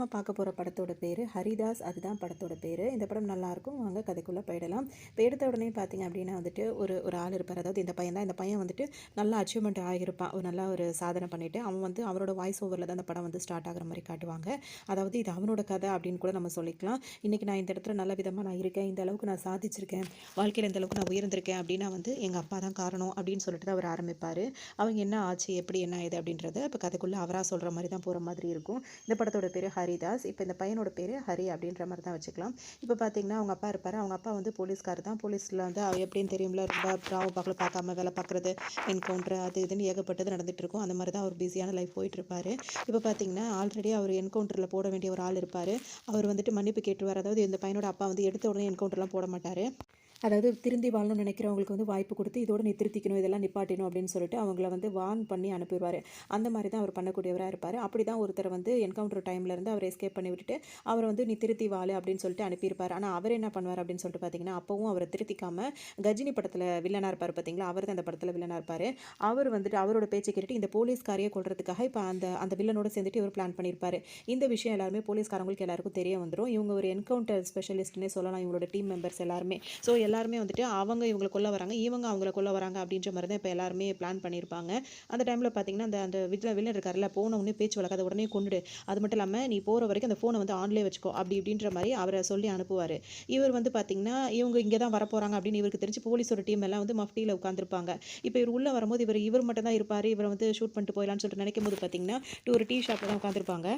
நம்ம பார்க்க போகிற படத்தோட பேர் ஹரிதாஸ். அதுதான் படத்தோட பேர். இந்த படம் நல்லாயிருக்கும். வாங்க கதைக்குள்ளே போயிடலாம். இப்போ எடுத்த உடனே பார்த்தீங்க அப்படின்னா வந்துட்டு ஒரு ஒரு ஆள் இருப்பார். அதாவது இந்த பையன் தான். இந்த பையன் வந்துட்டு நல்லா அச்சீவ்மெண்ட் ஆகியிருப்பான். ஒரு நல்ல ஒரு சாதனை பண்ணிவிட்டு அவன் வந்து அவரோட வாய்ஸ் ஓவரில் தான் அந்த படம் வந்து ஸ்டார்ட் ஆகிற மாதிரி காட்டுவாங்க. அதாவது இது அவனோட கதை அப்படின்னு கூட நம்ம சொல்லிக்கலாம். இன்றைக்கி நான் இந்த இடத்துல நல்ல விதமாக நான் இருக்கேன், இந்த அளவுக்கு நான் சாதிச்சிருக்கேன், வாழ்க்கையில் இந்த அளவுக்கு நான் உயர்ந்திருக்கேன் அப்படின்னா வந்து எங்கள் அப்பா தான் காரணம் அப்படின்னு சொல்லிட்டு தான் அவர் ஆரம்பிப்பார். அவங்க என்ன ஆச்சு, எப்படி என்ன இது அப்படின்றத இப்போ கதைக்குள்ளே அவராக சொல்கிற மாதிரி தான் போகிற மாதிரி இருக்கும். இந்த படத்தோட பேர் ஹரிதாஸ். இப்போ இந்த பையனோட பேர் ஹரி அப்படின்ற மாதிரி தான் வச்சுக்கலாம். இப்போ பார்த்தீங்கன்னா அவங்க அப்பா இருப்பார். அவங்க அப்பா வந்து போலீஸ்கார் தான். போலீஸில் வந்து எப்படின்னு தெரியும்ல, ரொம்ப ப்ராவ பார்க்கல பார்க்காம வேலை பார்க்குறது, என்கவுண்டர் அது இதுன்னு ஏகப்பட்டது நடந்துட்டு இருக்கும். அந்த மாதிரி தான் அவர் பிஸியான லைஃப் போயிட்டு இருப்பார். இப்போ பார்த்தீங்கன்னா ஆல்ரெடி அவர் என்கவுண்டரில் போட வேண்டிய ஒரு ஆள் இருப்பார். அவர் வந்துட்டு மன்னிப்பு கேட்டுருவார். அதாவது இந்த பையனோட அப்பா வந்து எடுத்த உடனே என்கவுண்டர்லாம் போட மாட்டார். அதாவது திருந்தி வாழணும்னு நினைக்கிறவங்களுக்கு வந்து வாய்ப்பு கொடுத்து இதோட நீ திருத்திக்கணும், இதெல்லாம் நிப்பாட்டணும் அப்படின்னு சொல்லிட்டு அவங்கள வந்து வார்ன் பண்ணி அனுப்பிடுவார். அந்த மாதிரி தான் அவர் பண்ணக்கூடியவராக இருப்பார். அப்படி தான் ஒருத்தர் வந்து என்கவுண்டர் டைம்லேருந்து அவர் எஸ்கேப் பண்ணி விட்டுட்டு அவர் வந்து நீ திருத்தி வாழு அப்படின்னு சொல்லிட்டு அனுப்பியிருப்பார். ஆனால் அவர் என்ன பண்ணுவார் அப்படின்னு சொல்லிட்டு பார்த்தீங்கன்னா, அப்பவும் அவரை திருத்திக்காமல் கஜினி படத்தில் வில்லனாக இருப்பார் பார்த்தீங்களா, அவர் தான் அந்த படத்தில் வில்லனாக இருப்பார். அவர் வந்துட்டு அவரோட பேச்சை கேட்டுட்டு இந்த போலீஸ்காரியை கொள்றதுக்காக இப்போ அந்த அந்த வில்லனோட சேர்ந்துட்டு இவர் பிளான் பண்ணியிருப்பார். இந்த விஷயம் எல்லாருமே போலீஸ்காரங்களுக்கு எல்லாருக்கும் தெரிய வந்துடும். இவங்க ஒரு என்கவுண்டர் ஸ்பெஷலிஸ்ட்னே சொல்லலாம், இவங்களோட டீம் மெம்பர்ஸ் எல்லாருமே. ஸோ எல்லாருமே வந்துட்டு அவங்க இவங்களை கொல்ல வராங்க, இவங்க அவங்கள கொல்ல வராங்க அப்படின்ற மாதிரி தான் இப்போ எல்லாருமே பிளான் பண்ணியிருப்பாங்க. அந்த டைமில் பார்த்தீங்கன்னா அந்த அந்த வில்லன் இருக்கார்ல, போன உடனே பேச்சு வழக்காத உடனே கொண்டுடு, அது மட்டும் இல்லாமல் நீ போகிற வரைக்கும் அந்த ஃபோனை வந்து ஆன்லேயே வச்சுக்கோ அப்படி இப்படின்ற மாதிரி அவரை சொல்லி அனுப்புவார். இவர் வந்து பார்த்தீங்கன்னா இவங்க இங்கே தான் வரப்போகிறாங்க அப்படின்னு இவருக்கு தெரிஞ்சு போலீஸோட டீம் எல்லாம் வந்து மஃப்டியில் உட்காந்துருப்பாங்க. இப்போ இவர் உள்ளே வரும்போது இவர் மட்டும் தான் இருப்பார். இவரை வந்து ஷூட் பண்ணிட்டு போயிடலான்னு சொல்லிட்டு நினைக்கும் போது பார்த்தீங்கன்னா ஒரு டீ ஷாப்பில் தான் உட்காந்துருப்பாங்க.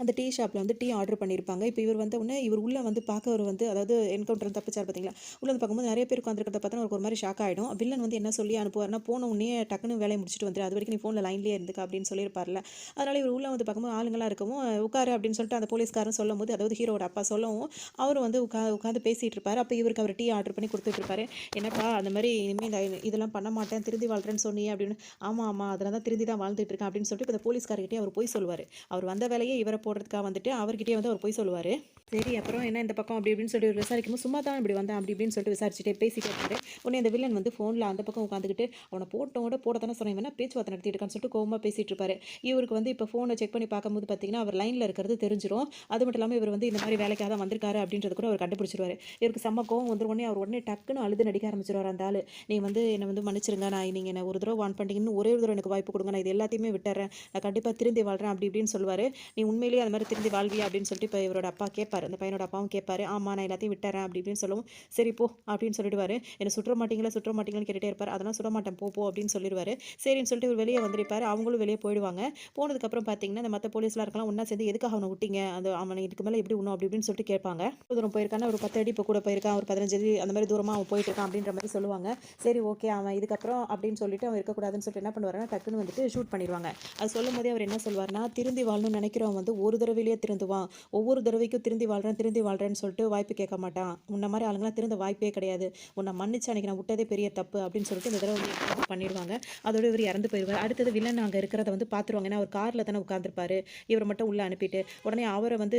அந்த டீ ஷாப்பில் வந்து டீ ஆர்டர் பண்ணியிருப்பாங்க. இப்போ இவர் வந்த உடனே இவர் உள்ளே வந்து பார்க்க ஒரு வந்து அதாவது என்கவுண்டர் தப்பிச்சார் பார்த்தீங்களா, உள்ளே வந்து பார்க்கும்போது நிறைய பேர் உட்காந்துருக்கிறத பார்த்தா அவருக்கு ஒரு மாதிரி ஷாக் ஆகிடும். வில்லன் வந்து என்ன சொல்லி அனுப்புவார்னா, போன உடனே டக்குன்னு வேலையை முடிச்சுட்டு வந்துரு, அது வரைக்கும் நீ ஃபோனில் லைன்லேயே இருந்துக்க அப்படின்னு சொல்லியிருப்பார்ல. அதனால் இவர் உள்ளே வந்து பார்க்கும்போது ஆளுங்களாக இருக்கவும் உட்காரு அப்படின்னு சொல்லிட்டு அந்த போலீஸ்காரன் சொல்லும் போது, அதாவது ஹீரோட அப்பா சொல்லவும் அவர் வந்து உட்காந்து பேசிகிட்டு இருப்பார். அப்போ இவருக்கு அவர் டீ ஆர்டர் பண்ணி கொடுத்துட்ருப்பாரு. என்னப்பா அந்த மாதிரி இனிமேல் இதெல்லாம் பண்ண மாட்டேன், திருந்தி வாழ்றேன்னு சொன்னியே அப்படின்னு. ஆமாம் ஆமாம், அதில் தான் திருந்தி தான் வாழ்ந்துட்டு இருக்கேன் அப்படின்னு சொல்லிட்டு இப்போ இந்த போலீஸ்கார்கிட்டே அவர் போய் சொல்லுவார். அவர் வந்த வேலையே இவரை போடுறதுக்காக வந்துட்டு அவர்கிட்டயே வந்து அவர் போய் சொல்லுவார். சரி அப்புறம் என்ன இந்த பக்கம் அப்படி இப்படின்னு சொல்லிட்டு விசாரிக்கும்போது சும்மா தான் இப்படி வந்தேன் அப்படி இப்படின்னு சொல்லிட்டு விசாரிச்சுட்டே பேசிட்டே இருப்பாரு. உடனே அந்த வில்லன் வந்து ஃபோனில் அந்த பக்கம் உட்காந்துக்கிட்டு அவனை போட்டோட போட தானே சொன்னேன், வேணா பேச்சுவார்த்தை நடத்திட்டு இருக்கான்னு சொல்லிட்டு கோவமாக பேசிட்டு இருப்பாரு. இவருக்கு வந்து இப்போ ஃபோனை செக் பண்ணி பார்க்கும்போது பார்த்தீங்கன்னா அவர் லைனில் இருக்கிறது தெரிஞ்சிடும். அது மட்டும் இல்லாமல் இவர் வந்து இந்த மாதிரி வேலைக்காக தான் வந்திருக்காரு அப்படின்றது கூட அவர் கண்டுபிடிச்சிருவாரு. இவருக்கு செம்ம கோவம் வந்துடும். அவர் உடனே டக்குன்னு அழுது நடிக்க ஆரம்பிச்சிருவார். அந்த ஆள், நீ வந்து என்னை வந்து மன்னிச்சிருங்க, நான் நீங்கள் என்ன ஒரு தடவை வான் பண்ணிட்டீங்கன்னு ஒரே ஒரு தடவை எனக்கு வாய்ப்பு கொடுங்க, நான் இது எல்லாத்தையுமே விட்டுறேன், நான் கண்டிப்பாக திருந்தி வாழ்றேன் அப்படி இப்படின்னு சொல்லுவார். நீ உண்மையிலேயே அது மாதிரி திருந்தி வாழ்வியா அப்படின்னு சொல்லிட்டு இப்போ இவரோட அப்பா கேட்பார். அந்த பையனோட அப்பாவும் கேட்பாரு. ஆமாம் நான் எல்லாத்தையும் விட்டுறேன் அப்படி இப்படின்னு சொல்லவும், சரி போ அப்படின்னு சொல்லிடுவாரு. என்னை சுற்ற மாட்டீங்களான்னு கேட்டுகிட்டே இருப்பார். அதெல்லாம் சுட மாட்டேன் போ போ அப்படின்னு சொல்லிடுவாரு. சரின்னு சொல்லிட்டு இவர் வெளியே வந்திருப்பார். அவங்களும் வெளியே போயிடுவாங்க. போனதுக்கப்புறம் பார்த்தீங்கன்னா இந்த மற்ற போலீஸ்லாம் இருக்கலாம் ஒன்றா சேர்ந்து எதுக்காக அவனை விட்டீங்க, அது அவனை இதுக்கு மேலே எப்படி விடணும் அப்படி இப்படின்னு சொல்லிட்டு கேட்பாங்க. தூரம் போயிருக்கான ஒரு 10 அடி இப்போ கூட போயிருக்கான், ஒரு 15 அடி அந்த மாதிரி தூரமாக அவன் போயிட்டு இருக்கான் அப்படின்ற மாதிரி சொல்லுவாங்க. சரி ஓகே அவன் இதுக்கப்புறம் அப்படின்னு சொல்லிட்டு அவன் இருக்கக்கூடாதுன்னு சொல்லிட்டு என்ன பண்ணுவாருன்னா டக்குன்னு வந்துட்டு ஷூட் பண்ணிடுவாங்க. அது சொல்லும் போதே அவர் என்ன சொல்வார்னா, திருந்தி வாழணும்னு நினைக்கிறவன் வந்து ஒரு தடவையிலேயே திருந்துவான், ஒவ்வொரு தடவைக்கும் திருந்தி வாழ்றேன்னு சொல்லிட்டு வாய்ப்பு கேட்க மாட்டான், உன்ன மாதிரி ஆளுங்களாம் திருந்த வாய்ப்பே கிடையாது, உன்னை மன்னிச்சு அன்றைக்கி நான் விட்டதே பெரிய தப்பு அப்படின்னு சொல்லிட்டு இந்த தடவை வந்து பண்ணிடுவாங்க. அதோட இவர் இறந்து போயிடுவார். அடுத்தது வில்லன் அங்கே இருக்கிறத வந்து பார்த்துருவாங்க. ஏன்னா அவர் காரில் தானே உட்காந்துருப்பாரு. இவரை மட்டும் உள்ளே அனுப்பிட்டு உடனே அவரை வந்து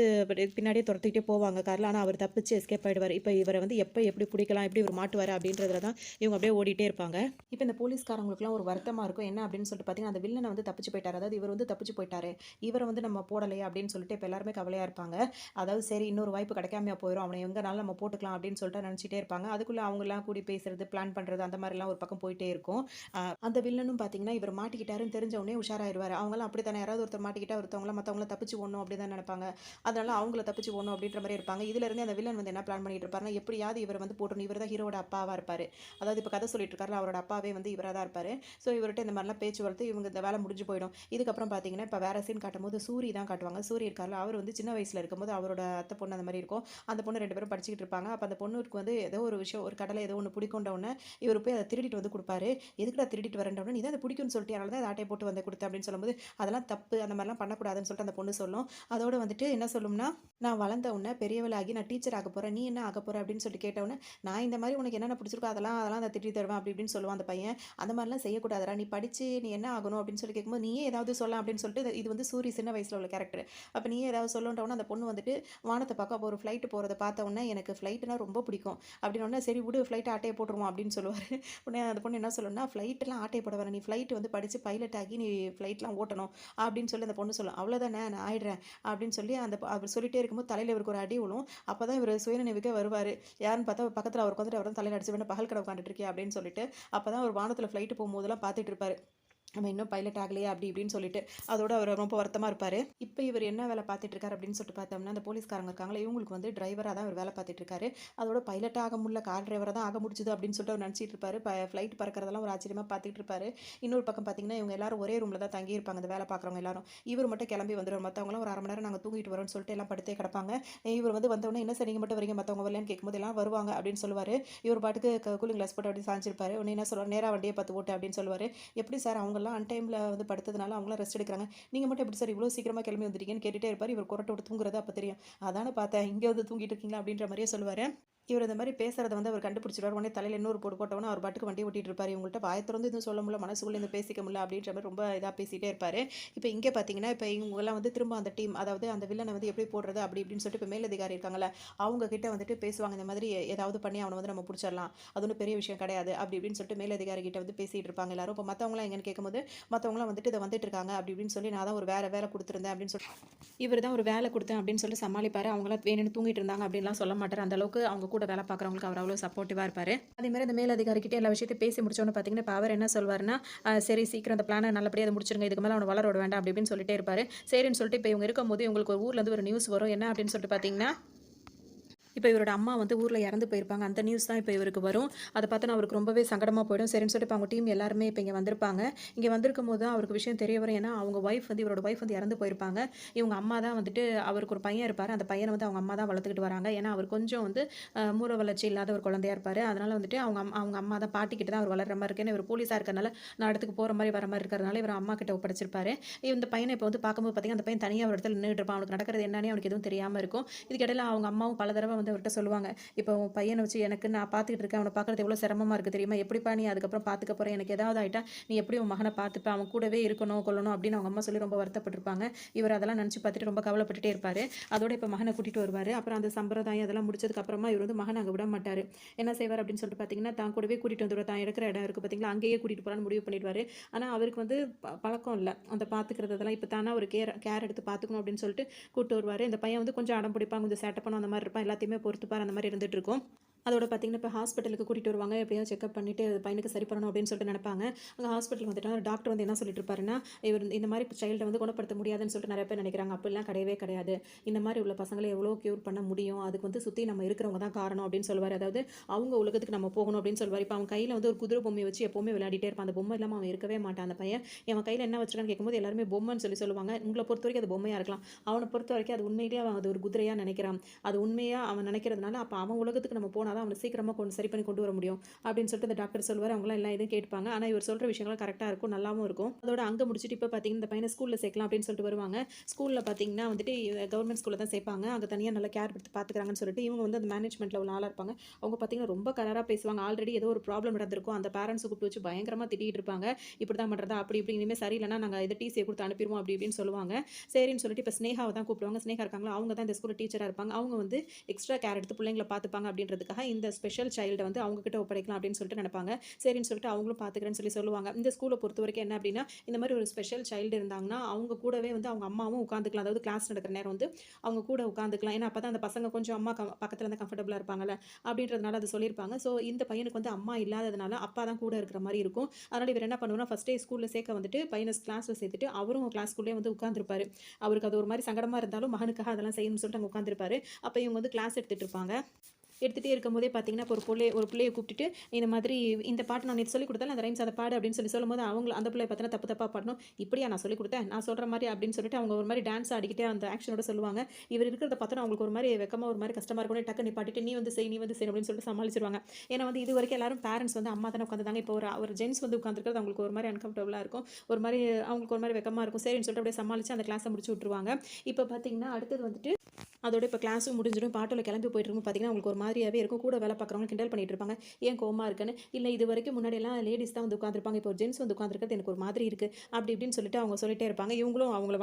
பின்னாடியே துரத்திக்கிட்டே போவாங்க காரில். ஆனால் அவர் தப்பிச்சு எஸ்கேப் ஆகிடுவார். இப்போ இவரை வந்து எப்போ எப்படி பிடிக்கலாம், எப்படி இவர் மாட்டுவார் அப்படின்றதுல தான் இவங்க அப்படியே ஓடிட்டே இருப்பாங்க. இப்போ இந்த போலீஸ்காரங்களுக்குலாம் ஒரு வருத்தமாக இருக்கும். என்ன அப்படின்னு சொல்லிட்டு பார்த்தீங்கன்னா, அந்த வில்லனை வந்து தப்பிச்சு போயிட்டார், அதாவது இவர் வந்து தப்பிச்சு போயிட்டாரு, இவரை வந்து நம்ம போடலையே அப்படின்னு சொல்லிட்டு இப்போ எல்லாருமே கவலையாக இருப்பாங்க. அதாவது சரி இன்னொரு வாய்ப்பு கிடைக்காம போயிடும், அவனை எங்கனாலும் நம்ம போட்டுக்கலாம் அப்படின்னு சொல்லிட்டு நினச்சிட்டே இருப்பாங்க. அதுக்குள்ளே அவங்கெல்லாம் கூடி பேசுறது, பிளான் பண்ணுறது அந்த மாதிரிலாம் ஒரு பக்கம் போயிட்டே இருக்கும். அந்த வில்லனும் பார்த்தீங்கன்னா இவர் மாட்டிக்கிட்டாருன்னு தெரிஞ்ச உடனே உஷாராயிருவார். அவங்களாம் அப்படி தானே, யாராவது ஒருத்தர் மாட்டிக்கிட்டா ஒருத்தவங்கள மற்றவங்கள தப்பிச்சு ஓடணும் அப்படி தான் நினைப்பாங்க. அதனால அவங்கள தப்பிச்சு ஓடணும் அப்படின்ற மாதிரி இருப்பாங்க. இதுலேருந்து அந்த வில்லன் வந்து என்ன பிளான் பண்ணிட்டு இருப்பாருன்னா, எப்படியாவது இவர் வந்து போட்டணும், இவர் தான் ஹீரோட அப்பாவாக இருப்பார். அதாவது இப்போ கதை சொல்லிட்டு இருக்காரு, அவரோட அப்பாவே வந்து இவராக தான் இருப்பார். ஸோ இவர்கிட்ட இந்த மாதிரிலாம் பேச்சு வளர்த்து இவங்க இந்த வேலை முடிஞ்சு போயிடும். இதுக்கப்புறம் பார்த்தீங்கன்னா இப்போ வேற சீன் காட்டும்போது சூரி தான் காட்டுவாங்க. சூரி இருக்கார்ல, அவர் வந்து சின்ன வயசில் இருக்கும்போது அவரோட அத்தை பொண்ணு அந்த மாதிரி இருக்கும். அந்த பொண்ணு 2 பேரும் படிச்சுக்கிட்டு இருப்பாங்க. அப்போ அந்த பொண்ணுக்கு வந்து ஏதோ ஒரு விஷயம், ஒரு கடலை ஏதோ ஒன்று பிடிக்குண்ட உடனே இவர் போய் அதை திருடிட்டு வந்து கொடுப்பாரு. எதுக்குடா திருடிட்டு வரேன், நீ தான் அதை பிடிக்கும்னு சொல்லிட்டு அதனால தான் ஆட்டையை போட்டு வந்து கொடுத்தேன் அப்படின்னு சொல்லும்போது, அதெல்லாம் தப்பு, அந்த மாதிரிலாம் பண்ணக்கூடாதுன்னு சொல்லிட்டு அந்த பொண்ணு சொல்லும். அதோட வந்துட்டு என்ன சொல்லும்னா, நான் வளர்ந்த உடனே பெரியவளாகி நான் டீச்சர் ஆக போகிறேன், நீ என்ன ஆக போகிற அப்படின்னு சொல்லிட்டு கேட்டவுடனே, நான் இந்த மாதிரி உனக்கு என்னென்ன பிடிச்சிருக்கோ அதெல்லாம் அதெல்லாம் அதை திட்டி தருவேன் அப்படி இப்படின்னு சொல்லுவான் அந்த பையன். அந்த மாதிரிலாம் செய்யக்கூடாதுடா, நீ படித்து நீ என்ன ஆகணும் அப்படின்னு சொல்லி கேட்கும்போது, நீயே ஏதாவது சொல்லலாம் அப்படின்னு சொல்லிட்டு இது வந்து சூரி சின்ன வயசில் உள்ள கேரக்டர். அப்போ நீயே ஏதாவது சொல்லுன்றவுடனே அந்த பொண்ணு வந்துட்டு வானத்தை பார்க்க, அப்போ ஒரு ஃப்ளைட்டு போகிறத பார்த்த உடனே எனக்கு ஃப்ளைட்டுனா ரொம்ப பிடிக்கும் அப்படின்னு அப்படின்னோடனே சரி விடு ஃப்ளைட் ஆட்டையை போட்டுருவோம் அப்படின்னு சொல்லுவார். உடனே அந்த பொண்ணு என்ன சொல்லணும்னா ஃப்ளைட்டெலாம் ஆட்டையை போட வேணாம், நீ ஃப்ளைட் வந்து படித்து பைலட் ஆகி நீ ஃப்ளைட்லாம் ஓட்டணும் அப்படின்னு சொல்லி அந்த பொண்ணு சொல்லும். அவ்வளோதானே நான் ஆயிடுறேன் அப்படின்னு சொல்லி அவர் சொல்லிட்டே இருக்கும்போது தலையில் இவருக்கு ஒரு அடி விழும். அப்போ தான் இவர் சுயநினைவுக்கே வருவார். யாருன்னு பார்த்தா பக்கத்தில் அவருக்கு வந்துட்டு அவர் தான் தலையில் அடிச்சு வேணும் பகல் கடை உட்காந்துட்டு இருக்கே அப்படின்னு சொல்லிட்டு அப்போ தான் ஒரு வானத்தில் ஃப்ளைட்டு போகும்போதெல்லாம் பார்த்துட்டு இருப்பார். நம்ம இன்னும் பைலட் ஆகலையே அப்படி இப்படின்னு சொல்லிட்டு அதோட அவர் ரொம்ப வருத்தமாக இருப்பார். இப்போ இவர் என்ன வேலை பார்த்துட்டு இருக்காரு அப்படின்னு சொல்லிட்டு பார்த்தோம்னா அந்த போலீஸ்காரங்க இருக்காங்களே இவங்களுக்கு வந்து டிரைவராக தான் அவர் வேலை பார்த்துட்டு இருக்காரு. அதோட பைலட் ஆக முடியல கார் டிரைவராக தான் ஆக முடிச்சுது அப்படின்னு சொல்லிட்டு அவர் நினச்சிட்டு இருப்பாரு. ஃப்ளைட் பறக்கிறதெல்லாம் ஒரு ஆச்சரியமாக பார்த்துட்டு இருப்பாரு. இன்னொரு பக்கம் பார்த்தீங்கன்னா இவங்க எல்லாரும் ஒரே ரூமில் தான் தங்கி இருப்பாங்க அந்த வேலை பார்க்குறவங்க எல்லாரும். இவர் மட்டும் கிளம்பி வந்துடுவார். மற்றவங்களாம் ஒரு 1/2 மணி நேரம் நாங்கள் தூங்கிட்டு வரோம்னு சொல்லிட்டு எல்லாம் படுத்தே கிடப்பாங்க. இவர் வந்து வந்தவொடனே என்ன சார் நீங்கள் மட்டும் வரீங்க மற்றவங்க வரலன்னு கேட்கும்போது எல்லாம் வருவாங்க அப்படின்னு சொல்லுவார். இவர் பாட்டுக்கு கூலிங் கிளாஸ் போட்டு அப்படி சாஞ்சிருப்பாரு. உடனே என்ன சொல்லுவார் நேராக வண்டியை பார்த்து ஓட்டு அப்படின்னு சொல்லுவார். எப்படி சார் அவங்கெல்லாம் அன்டைமில் வந்து படுத்ததுனால அவங்களாம் ரெஸ்ட் எடுக்கிறாங்க, நீங்கள் மட்டும் எப்படி சார் இவ்வளோ சீக்கிரமாக கிளம்பி வந்துட்டீங்கன்னு கேட்டுகிட்டே இருப்பார். இவர் குரட்டை விட்டு தூங்குறது அப்போ தெரியும். அதானே பார்த்தேன் இங்கே வந்து தூங்கிட்டு இருக்கீங்களா அப்படின்ற மாதிரியே சொல்லுவார். இவர் இந்த மாதிரி பேசுறத வந்து அவர் கண்டுபிடிச்சிருவார். உடனே தலையில் இன்னொரு போட்டவொன்னே அவர் பாட்டுக்கு வண்டி ஓட்டிட்டு இருப்பார். இவங்கள்ட்ட வாயை திறந்து எதுவும் சொல்ல முடியல, மனசுக்குள்ளே இந்த பேசிக்க முடியல அப்படின்ற மாதிரி ரொம்ப இதாக பேசிகிட்டே இருப்பார். இப்போ இங்கே பார்த்தீங்கன்னா இப்போ இவங்கெல்லாம் வந்து திரும்ப அந்த டீம் அதாவது அந்த வில்லனை வந்து எப்படி போடுறது அப்படி இப்படின்னு சொல்லிட்டு இப்போ மேலதிகாரி இருக்காங்கல்ல அவங்க கிட்ட வந்துட்டு பேசுவாங்க. இந்த மாதிரி ஏதாவது பண்ணி அவனை வந்து நம்ம பிடிச்சிடலாம், அது ஒன்றும் பெரிய விஷயம் கிடையாது அப்படி இப்படின்னு சொல்லிட்டு மேலதிகாரி கிட்ட வந்து பேசிகிட்டு இருப்பாங்க எல்லாரும். இப்போ மற்றவங்களாம் எங்கன்னு கேட்கும்போது மற்றவங்களாம் வந்துட்டு இதை வந்துட்டு இருக்காங்க அப்படி இப்படின்னு சொல்லி நான் தான் ஒரு வேலை கொடுத்துருந்தேன் அப்படின்னு சொல்லி இவர் தான் ஒரு வேலை கொடுத்தேன் அப்படின்னு சொல்லி சமாளிப்பார். அவங்களாம் வேணும்னு தூங்கிட்டு இருந்தாங்க அப்படின்லாம் சொல்ல மாட்டார். அந்த அளவுக்கு அவங்க கூட வேலை பார்க்குறவங்களுக்கு அவர் அவ்வளோ சப்போர்ட்டிவாக இருப்பார். அதே மாதிரி அந்த மேலதிகாரிக்கிட்டே எல்லா விஷயத்தையும் பேசி முடிச்சோன்னு பார்த்தீங்கன்னா இப்போ அவர் என்ன சொல்வார்னா சரி சீக்கிரம் அந்த பிளானை நல்லபடியாக அதை முடிச்சிருங்க, இதுக்கு மேலே அவனை வளர விட வேண்டாம் அப்படி இப்படின்னு சொல்லிட்டே இருப்பார். சரின்னு சொல்லிட்டு இப்போ இவங்க இருக்கும்போது இவங்களுக்கு ஒரு ஊர்லேருந்து ஒரு நியூஸ் வரும். என்ன அப்படின்னு சொல்லிட்டு பார்த்தீங்கன்னா இப்போ இவரோட அம்மா வந்து ஊரில் இறந்து போயிருப்பாங்க. அந்த நியூஸ் தான் இப்போ இவருக்கு வரும். அதை பார்த்தோன்னா அவருக்கு ரொம்பவே சங்கடமாக போயிடும். சரின்னு சொல்லிட்டு இப்போ அவங்க டீம் எல்லாருமே இப்போ இங்கே வந்திருப்பாங்க. இங்கே வந்திருக்கும் போது தான் அவருக்கு விஷயம் தெரிய வரும். ஏன்னா அவங்க இவரோட ஒய்ஃப் வந்து இறந்து போயிருப்பாங்க. இவங்க அம்மா தான் வந்துட்டு அவருக்கு ஒரு பையன் இருப்பார். அந்த பையனை வந்து அவங்க அம்மா தான் வளர்த்துக்கிட்டு வராங்க. ஏன்னா அவர் கொஞ்சம் வந்து மூல வளர்ச்சி இல்லாத ஒரு குழந்தையா இருப்பார். அதனால் வந்துட்டு அவங்க அம்மா தான் பாட்டிக்கிட்ட தான் அவர் வளர்கிற மாதிரி இருக்கு. ஏன்னா இவர் போலீஸாக இருக்கிறனால நான் இடத்துக்கு போகிற மாதிரி வர மாதிரி இருக்கிறதுனால இவர் அம்மா கிட்ட ஒப்படைச்சிருப்பாரு. இந்த பையனை இப்போ வந்து பார்க்கும்போது பார்த்தீங்கன்னா அந்த பையன் தனியாக ஒரு இடத்துல நின்றுட்டு இருப்பான். அவனுக்கு நடக்கிறது என்னன்னே அவனுக்கு எதுவும் தெரியாமல் இருக்கும். இதுக்கிடையில் அவங்க அம்மாவும் பல தடவை வந்து அவர்கிட்ட சொல்லுவாங்க, இப்போ உன் பையனை வச்சு எனக்கு நான் பார்த்துக்கிட்டு இருக்கேன், அவனை பார்க்குறது எவ்வளோ சிரமமாக இருக்குது தெரியுமா, எப்படிப்பா நீ அதுக்கப்புறம் பார்த்துக்க போகிறேன், எனக்கு ஏதாவது ஆகிட்டா நீ எப்படி உன் மகனை பார்த்துப்பேன், அவன் கூடவே இருக்கணும் கொள்ளணும் அப்படின்னு அவங்க அம்மா சொல்லி ரொம்ப வருத்தப்பட்டிருப்பாங்க. இவர் அதெல்லாம் நினச்சி பார்த்துட்டு ரொம்ப கவலைப்பட்டுட்டே இருப்பார். அதோட இப்போ மகனை கூட்டிகிட்டு வருவார். அப்புறம் அந்த சம்பிரதாயம் அதெல்லாம் முடிச்சதுக்கப்புறமா இவர் வந்து மகனை அங்கே விட மாட்டார். என்ன செய்வார் அப்படின்னு சொல்லிட்டு பார்த்தீங்கன்னா தான் கூடவே கூட்டிகிட்டு வந்துடுவார். தான் இருக்கிற இடம் இருக்குது பார்த்தீங்களா, அங்கேயே கூட்டிகிட்டு போகலான்னு முடிவு பண்ணிடுவார். ஆனால் அவருக்கு வந்து பழக்கம் இல்லை அந்த பார்த்துக்கிறதெல்லாம். இப்போ தானே ஒரு கேர் எடுத்து பார்த்துக்கணும் அப்படின்னு சொல்லிட்டு கூப்பிட்டு வருவார். இந்த பையன் வந்து கொஞ்சம் அடம் பிடிப்பான், கொஞ்சம் சேட்டை பண்ணும், அந்த மாதிரி இருப்பான், எல்லாத்தையுமே பொறுத்துப்பார், அந்த மாதிரி இருந்துட்டு இருக்கும். அதோட பார்த்தீங்கன்னா இப்போ ஹாஸ்பிட்டலுக்கு கூட்டிகிட்டு வருவாங்க. எப்படியாவது செக்அப் பண்ணிவிட்டு பையனுக்கு சரி பண்ணணும் அப்படின்னு சொல்லிட்டு நினைப்பாங்க. அங்கே ஹாஸ்பிட்டல் வந்துட்டு டாக்டர் வந்து என்ன சொல்லிட்டு இருப்பாருன்னா இவர் இந்த மாதிரி சைல்டை வந்து குணப்படுத்த முடியாதுன்னு சொல்லிட்டு நிறைய பேர் நினைக்கிறாங்க. அப்படிலாம் கிடையவே கிடையாது. இந்த மாதிரி உள்ள பசங்களை எவ்வளோ க்யூர் பண்ண முடியும், அதுக்கு வந்து சுற்றி நம்ம இருக்கிறவங்க தான் காரணம் அப்படின்னு சொல்லுவார். அதாவது அவங்க உலகத்துக்கு நம்ம போகணும் அப்படின்னு சொல்லுவார். இப்போ அவன் கையில் வந்து ஒரு குதிரை பொம்மையை வச்சு எப்போவுமே விளையாடிட்டே இருப்பான். அந்த பொம்மை இல்லாமல் அவன் இருக்கவே மாட்டான். அந்த பையன் அவன் கையில் என்ன வச்சிருக்கான்னு கேட்கும்போது எல்லாருமே பொம்மைன்னு சொல்லுவாங்க. உங்களை பொறுத்த வரைக்கும் அது பொம்மையாக இருக்கலாம், அவனை பொறுத்த வரைக்கும் அது உண்மையிலேயே அவன் அது ஒரு குதிரையாக நினைக்கிறான். அது உண்மையாக அவன் நினைக்கிறதுனால அப்போ அவன் உலகத்துக்கு நம்ம போனால் தான் அவனை சீக்கிரமாக சரி பண்ணி கொண்டு வர முடியும் அப்படின்னு சொல்லிட்டு அந்த டாக்டர் சொல்லுவார். அவங்களாம் எல்லாம் எதுவும் கேட்பாங்க. ஆனால் இவர் சொல்கிற விஷயங்கள் கரெக்டாக இருக்கும், நல்லாவும் இருக்கும். அதோட அங்கே முடிச்சுட்டு இப்போ பார்த்தீங்கன்னா இந்த பையனை ஸ்கூலில் சேர்க்கலாம் அப்படின்னு சொல்லிட்டு வருவாங்க. ஸ்கூலில் பார்த்தீங்கன்னா வந்துட்டு கவர்மெண்ட் ஸ்கூலில் தான் சேர்ப்பாங்க. அங்கே தனியாக நல்லா கேர் எடுத்து பார்த்துக்கிறாங்கன்னு சொல்லிட்டு இவங்க வந்து அந்த மேனேஜ்மெண்ட்டில் உள்ள ஆளாக இருப்பாங்க. அவங்க பார்த்தீங்கன்னா ரொம்ப கராராக பேசுவாங்க. ஆல்ரெடி ஏதோ ஒரு ப்ராப்ளம் நடந்திருக்கும், அந்த பேரண்ட்ஸை கூப்பிட்டு வச்சு பயங்கரமாக திட்டிகிட்டு இருப்பாங்க. இப்படி தான் பண்ணுறதா அப்படி இப்படி இனிமேல் சரியில்லைன்னா நாங்கள் இதை டிசியை கொடுத்து அனுப்பிடுவோம் அப்படி இப்படின்னு சொல்லுவாங்க. சரின்னு சொல்லிட்டு இப்போ ஸ்னேகாவை தான் கூப்பிடுவாங்க. ஸ்னேகா இருக்காங்களா, அவங்க தான் இந்த ஸ்கூலில் டீச்சராக இருப்பாங்க. அவங்க வந்து எக்ஸ்ட்ரா கேர் எடுத்து பிள்ளைங்களை பார்த்துப்பாங்க அப்படின்றதுக்காக இந்த ஸ்பெஷல் சைல்டை வந்து அவங்க கிட்ட ஒப்படைக்கலாம் அப்படின்னு சொல்லிட்டு நினைப்பாங்க. சரின்னு சொல்லிட்டு அவங்களும் பார்த்துக்கிறேன்னு சொல்லுவாங்க. இந்த ஸ்கூலை பொறுத்த வரைக்கும் என்ன அப்படின்னா இந்த மாதிரி ஒரு ஸ்பெஷல் சைல்டு இருந்தாங்கன்னா அவங்க கூடவே வந்து அவங்க அம்மாவும் உட்காந்துக்கலாம். அதாவது கிளாஸ் நடக்கிற நேரம் வந்து அவங்க கூட உட்காந்துக்கலாம். ஏன்னா அப்போ தான் அந்த பசங்க கொஞ்சம் அம்மா பக்கத்தில் இருந்து கம்ஃபர்டபுளாக இருப்பாங்கல்ல அப்படின்றதுனால அதை சொல்லியிருப்பாங்க. ஸோ இந்த பையனுக்கு வந்து அம்மா இல்லாததுனால அப்பா தான் கூட இருக்கிற மாதிரி இருக்கும். அதனால் இவர் என்ன பண்ணுவோம்னா ஃபஸ்ட்டே ஸ்கூலில் சேர்க்க வந்துட்டு பையனை கிளாஸில் சேர்த்துட்டு அவரும் கிளாஸ்க்குள்ளே வந்து உட்காந்துருப்பாரு. அவருக்கு அது ஒரு மாதிரி சங்கடமாக இருந்தாலும் மகனுக்காக அதெல்லாம் செய்யணும்னு சொல்லிட்டு அங்கே உட்காந்துருப்பாரு. அப்போ இவங்க வந்து கிளாஸ் எடுத்துகிட்டு இருப்பாங்க. எடுத்துகிட்டே இருக்கும்போதே பார்த்தீங்கன்னா இப்போ ஒரு பிள்ளையை கூப்பிட்டுட்டு இந்த மாதிரி இந்த பாட்டு நான் நேற்று சொல்லிக் கொடுத்தாலும் அந்த ரைம்ஸ் அதை பாடு அப்படின்னு சொல்லும்போது அவங்க அந்த பிள்ளைய பார்த்தீங்கன்னா தப்பாக பாடணும், இப்படியா நான் சொல்லிக் கொடுத்தேன் நான் சொல்கிற மாதிரி அப்படின்னு சொல்லிட்டு அவங்க ஒரு மாதிரி டான்ஸ் ஆடிக்கிட்டே அந்த ஆக்ஷனோட சொல்லுவாங்க. இவர் இருக்கிறத பார்த்தோன்னா அவங்களுக்கு ஒரு மாதிரி வெக்கமாக ஒரு மாதிரி கஷ்டமாக இருக்கும். டக்கு நிப்பாட்டிட்டு நீ வந்து செய் அப்படின்னு சொல்லிட்டு சமாளிச்சிருவாங்க. ஏன்னா வந்து இது வரைக்கும் எல்லாரும் பேரண்ட்ஸ் வந்து அம்மா தானே உட்காந்துதாங்க. இப்போ ஒரு ஜென்ஸ் வந்து உட்காந்துருக்கிறது அவங்களுக்கு ஒரு மாதிரி அன்கம்ஃபர்டபுளாக இருக்கும், ஒரு மாதிரி அவங்களுக்கு ஒரு மாதிரி வெக்கமாக இருக்கும். சரின்னு சொல்லிட்டு அப்படியே சமாளித்து அந்த கிளாஸை முடிச்சு விட்ருவாங்க. இப்போ பார்த்தீங்கன்னா அடுத்தது வந்துட்டு அதோட இப்போ கிளாஸும் முடிஞ்சிடும், பாட்டோல கிளம்பி போயிட்டு இருக்கும் பார்த்தீங்கன்னா, அவங்களுக்கு ஒரு மாதிரியாவே இருக்கும். கூட வேலை பார்க்குறவங்க கிண்டல் பண்ணிட்டு இருப்பாங்க. ஏன் கோவமா இருக்குன்னு. இல்ல இது வரைக்கும் முன்னாடிலாம் லேடீஸ் தான் வந்து உட்காந்துருப்பாங்க. இப்போ ஒரு ஜென்ட்ஸ் வந்து உட்காந்துருக்கிறது எனக்கு ஒரு மாதிரி இருக்கு. அப்படி இப்படின்னு சொல்லிட்டு அவங்க சொல்லிட்டே இருப்பாங்க. இவங்களும் அவங்கள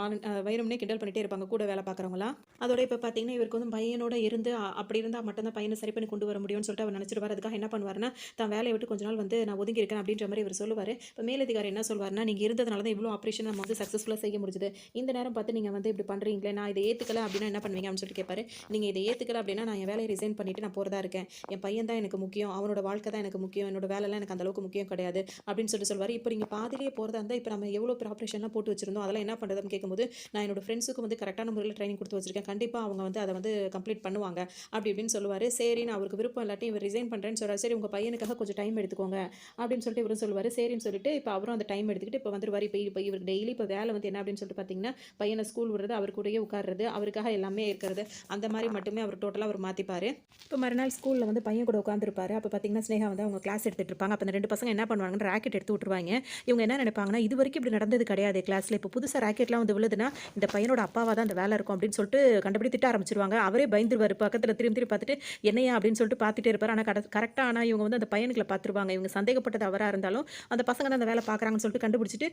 வேணும்னே கிண்டல் பண்ணிட்டே இருப்பாங்க கூட வேலை பார்க்குறவங்களாம். அதோட இப்போ பார்த்தீங்கன்னா, இவருக்கு வந்து பையனோட இருந்து அப்படி இருந்தா மட்டும் தான் பையனை சரி பண்ணி கொண்டு வர முடியும்னு சொல்லிட்டு அவர் நினைச்சிருவாரு. அதுக்காக என்ன பண்ணுவாருன்னா, தான் வேலையை விட்டு கொஞ்ச நாள் வந்து நான் ஒதுங்கி இருக்கேன் அப்படின்ற மாதிரி இவர் சொல்லுவாரு. இப்போ மேலதிகாரி என்ன சொல்வாருன்னா, நீங்க இருந்ததுனால தான் இவ்வளோ ஆப்ரேஷன் நம்ம வந்து சக்ஸஸ்ஃபுல்லாக செய்ய முடிஞ்சது. இந்த நேரம் பார்த்து நீங்க வந்து இப்படி பண்றீங்களே, நான் இதை ஏத்துக்கல அப்படின்னா என்ன பண்ணுவீங்க அப்படின்னு சொல்லிட்டு கேட்பாரு. நீங்க இதை ஏத்துக்கல அப்படின்னா நான் என் வேலையை ரிசைன் பண்ணிட்டு நான் போறதா இருக்கேன். என் பையன் தான் எனக்கு முக்கியம். அவனோட வாழ்க்கை தான் எனக்கு முக்கியம். என்னோட வேலைலாம் எனக்கு அந்த அளவுக்கு முக்கியம் கிடையாது அப்படின்னு சொல்லிட்டு சொல்வாரு. இப்போ நீங்க பாதியிலேயே போறதா இருந்தா, இப்போ நம்ம எவ்வளோ ஆப்ரேஷன்லாம் போட்டு வச்சிருந்தோம், அதெல்லாம் என்ன பண்றதுன்னு கேட்கும்போது, நான் என்னோட ஃப்ரெண்ட்ஸுக்கு வந்து கரெக்டான முறையில் ட்ரைனிங் கொடுத்து வச்சிருக்கேன். கண்டிப்பா அவங்க வந்து அதை வந்து கம்ப்ளீட் பண்ணுவாங்க அப்படி இப்படின்னு சொல்லுவாரு. சரின்னு அவருக்கு விருப்பம் இல்லாட்டி இவர் ரிசைன் பண்றேன்னு சொல்றாரு. சரி உங்க பையனுக்காக கொஞ்சம் டைம் எடுத்துக்கோங்க அப்படின்னு சொல்லிட்டு இவரும் சொல்லுவாரு. சரின்னு சொல்லிட்டு இப்போ அவரும் அந்த டைம் எடுத்துக்கிட்டு இப்போ வந்துருவாரு. இப்போ இவருக்கு டெய்லி இப்போ வேலை வந்து என்ன அப்படின்னு சொல்லிட்டு பார்த்தீங்கன்னா, பையனை ஸ்கூல் விடுறது, அவர் கூடயே உட்கார்றது, அவருக்காக எல்லாமே இருக்கிறது, அந்த மாதிரி மட்டுமே அவர் டோட்டலாக அவர் மாற்றிப்பார். இப்போ மறுநாள் ஸ்கூலில் வந்து பையன் கூட உட்காந்துருப்பாரு. அப்போ பார்த்தீங்கன்னா ஸ்னேகா வந்து அவங்க கிளாஸ் எடுத்துகிட்டு இருப்பாங்க. அப்போ அந்த 2 பசங்க என்ன பண்ணுவாங்கன்னு ராக்கெட் எடுத்து விட்டுருவாங்க. இவங்க என்ன நினைப்பாங்கன்னா, இது வரைக்கும் இப்படி நடந்தது கிடையாது கிளாஸில். இப்போ புதுசாக ராக்கெட்லாம் வந்து விழுதுன்னா இந்த பையனோட அப்பாவாக தான் அந்த வேலை இருக்கும் அப்படின்னு சொல்லிட்டு கண்டுபிடி திட்ட ஆரம்பிச்சிருவாங்க. அவரே பயந்துருவார். பக்கத்தில் திரும்பி திரும்பி பார்த்துட்டு என்னையா அப்படின்னு சொல்லிட்டு பார்த்துட்டே இருப்பார். ஆனால் கரெக்டாக ஆனால் இவங்க வந்து அந்த பையனுக்குள்ள பார்த்துருவாங்க. இவங்க சந்தேகப்பட்டது அவராக இருந்தாலும் அந்த பசங்க தான் அந்த வேலை பார்க்குறாங்கன்னு சொல்லிட்டு கண்டுபிடிச்சிட்டு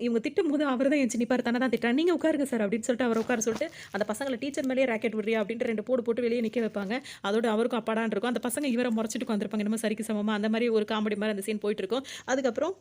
இவங்க திட்டும் போது அவர் தான் எஞ்சி நிற்பார். தானே தான் திட்டுறாங்க. நீங்கள் உட்காருங்க சார் அப்படின்னு சொல்லிட்டு அவர் உட்கார சொல்லிட்டு அந்த பசங்களை டீச்சர் மேலேயே ராக்கெட் விடுறியா அப்படின்ட்டு 2 போடு போட்டு வெளியே நிற்க வைப்பாங்க. அதோட அவருக்கும் அப்பாடான் இருக்கும். அந்த பசங்க இவரை முறைச்சிட்டு வந்திருப்பாங்க. நம்ம சரிக்கு சமமா அந்த மாதிரி ஒரு காமெடி மாதிரி அந்த சீன் போயிட்டு இருக்கும். அதுக்கப்புறம்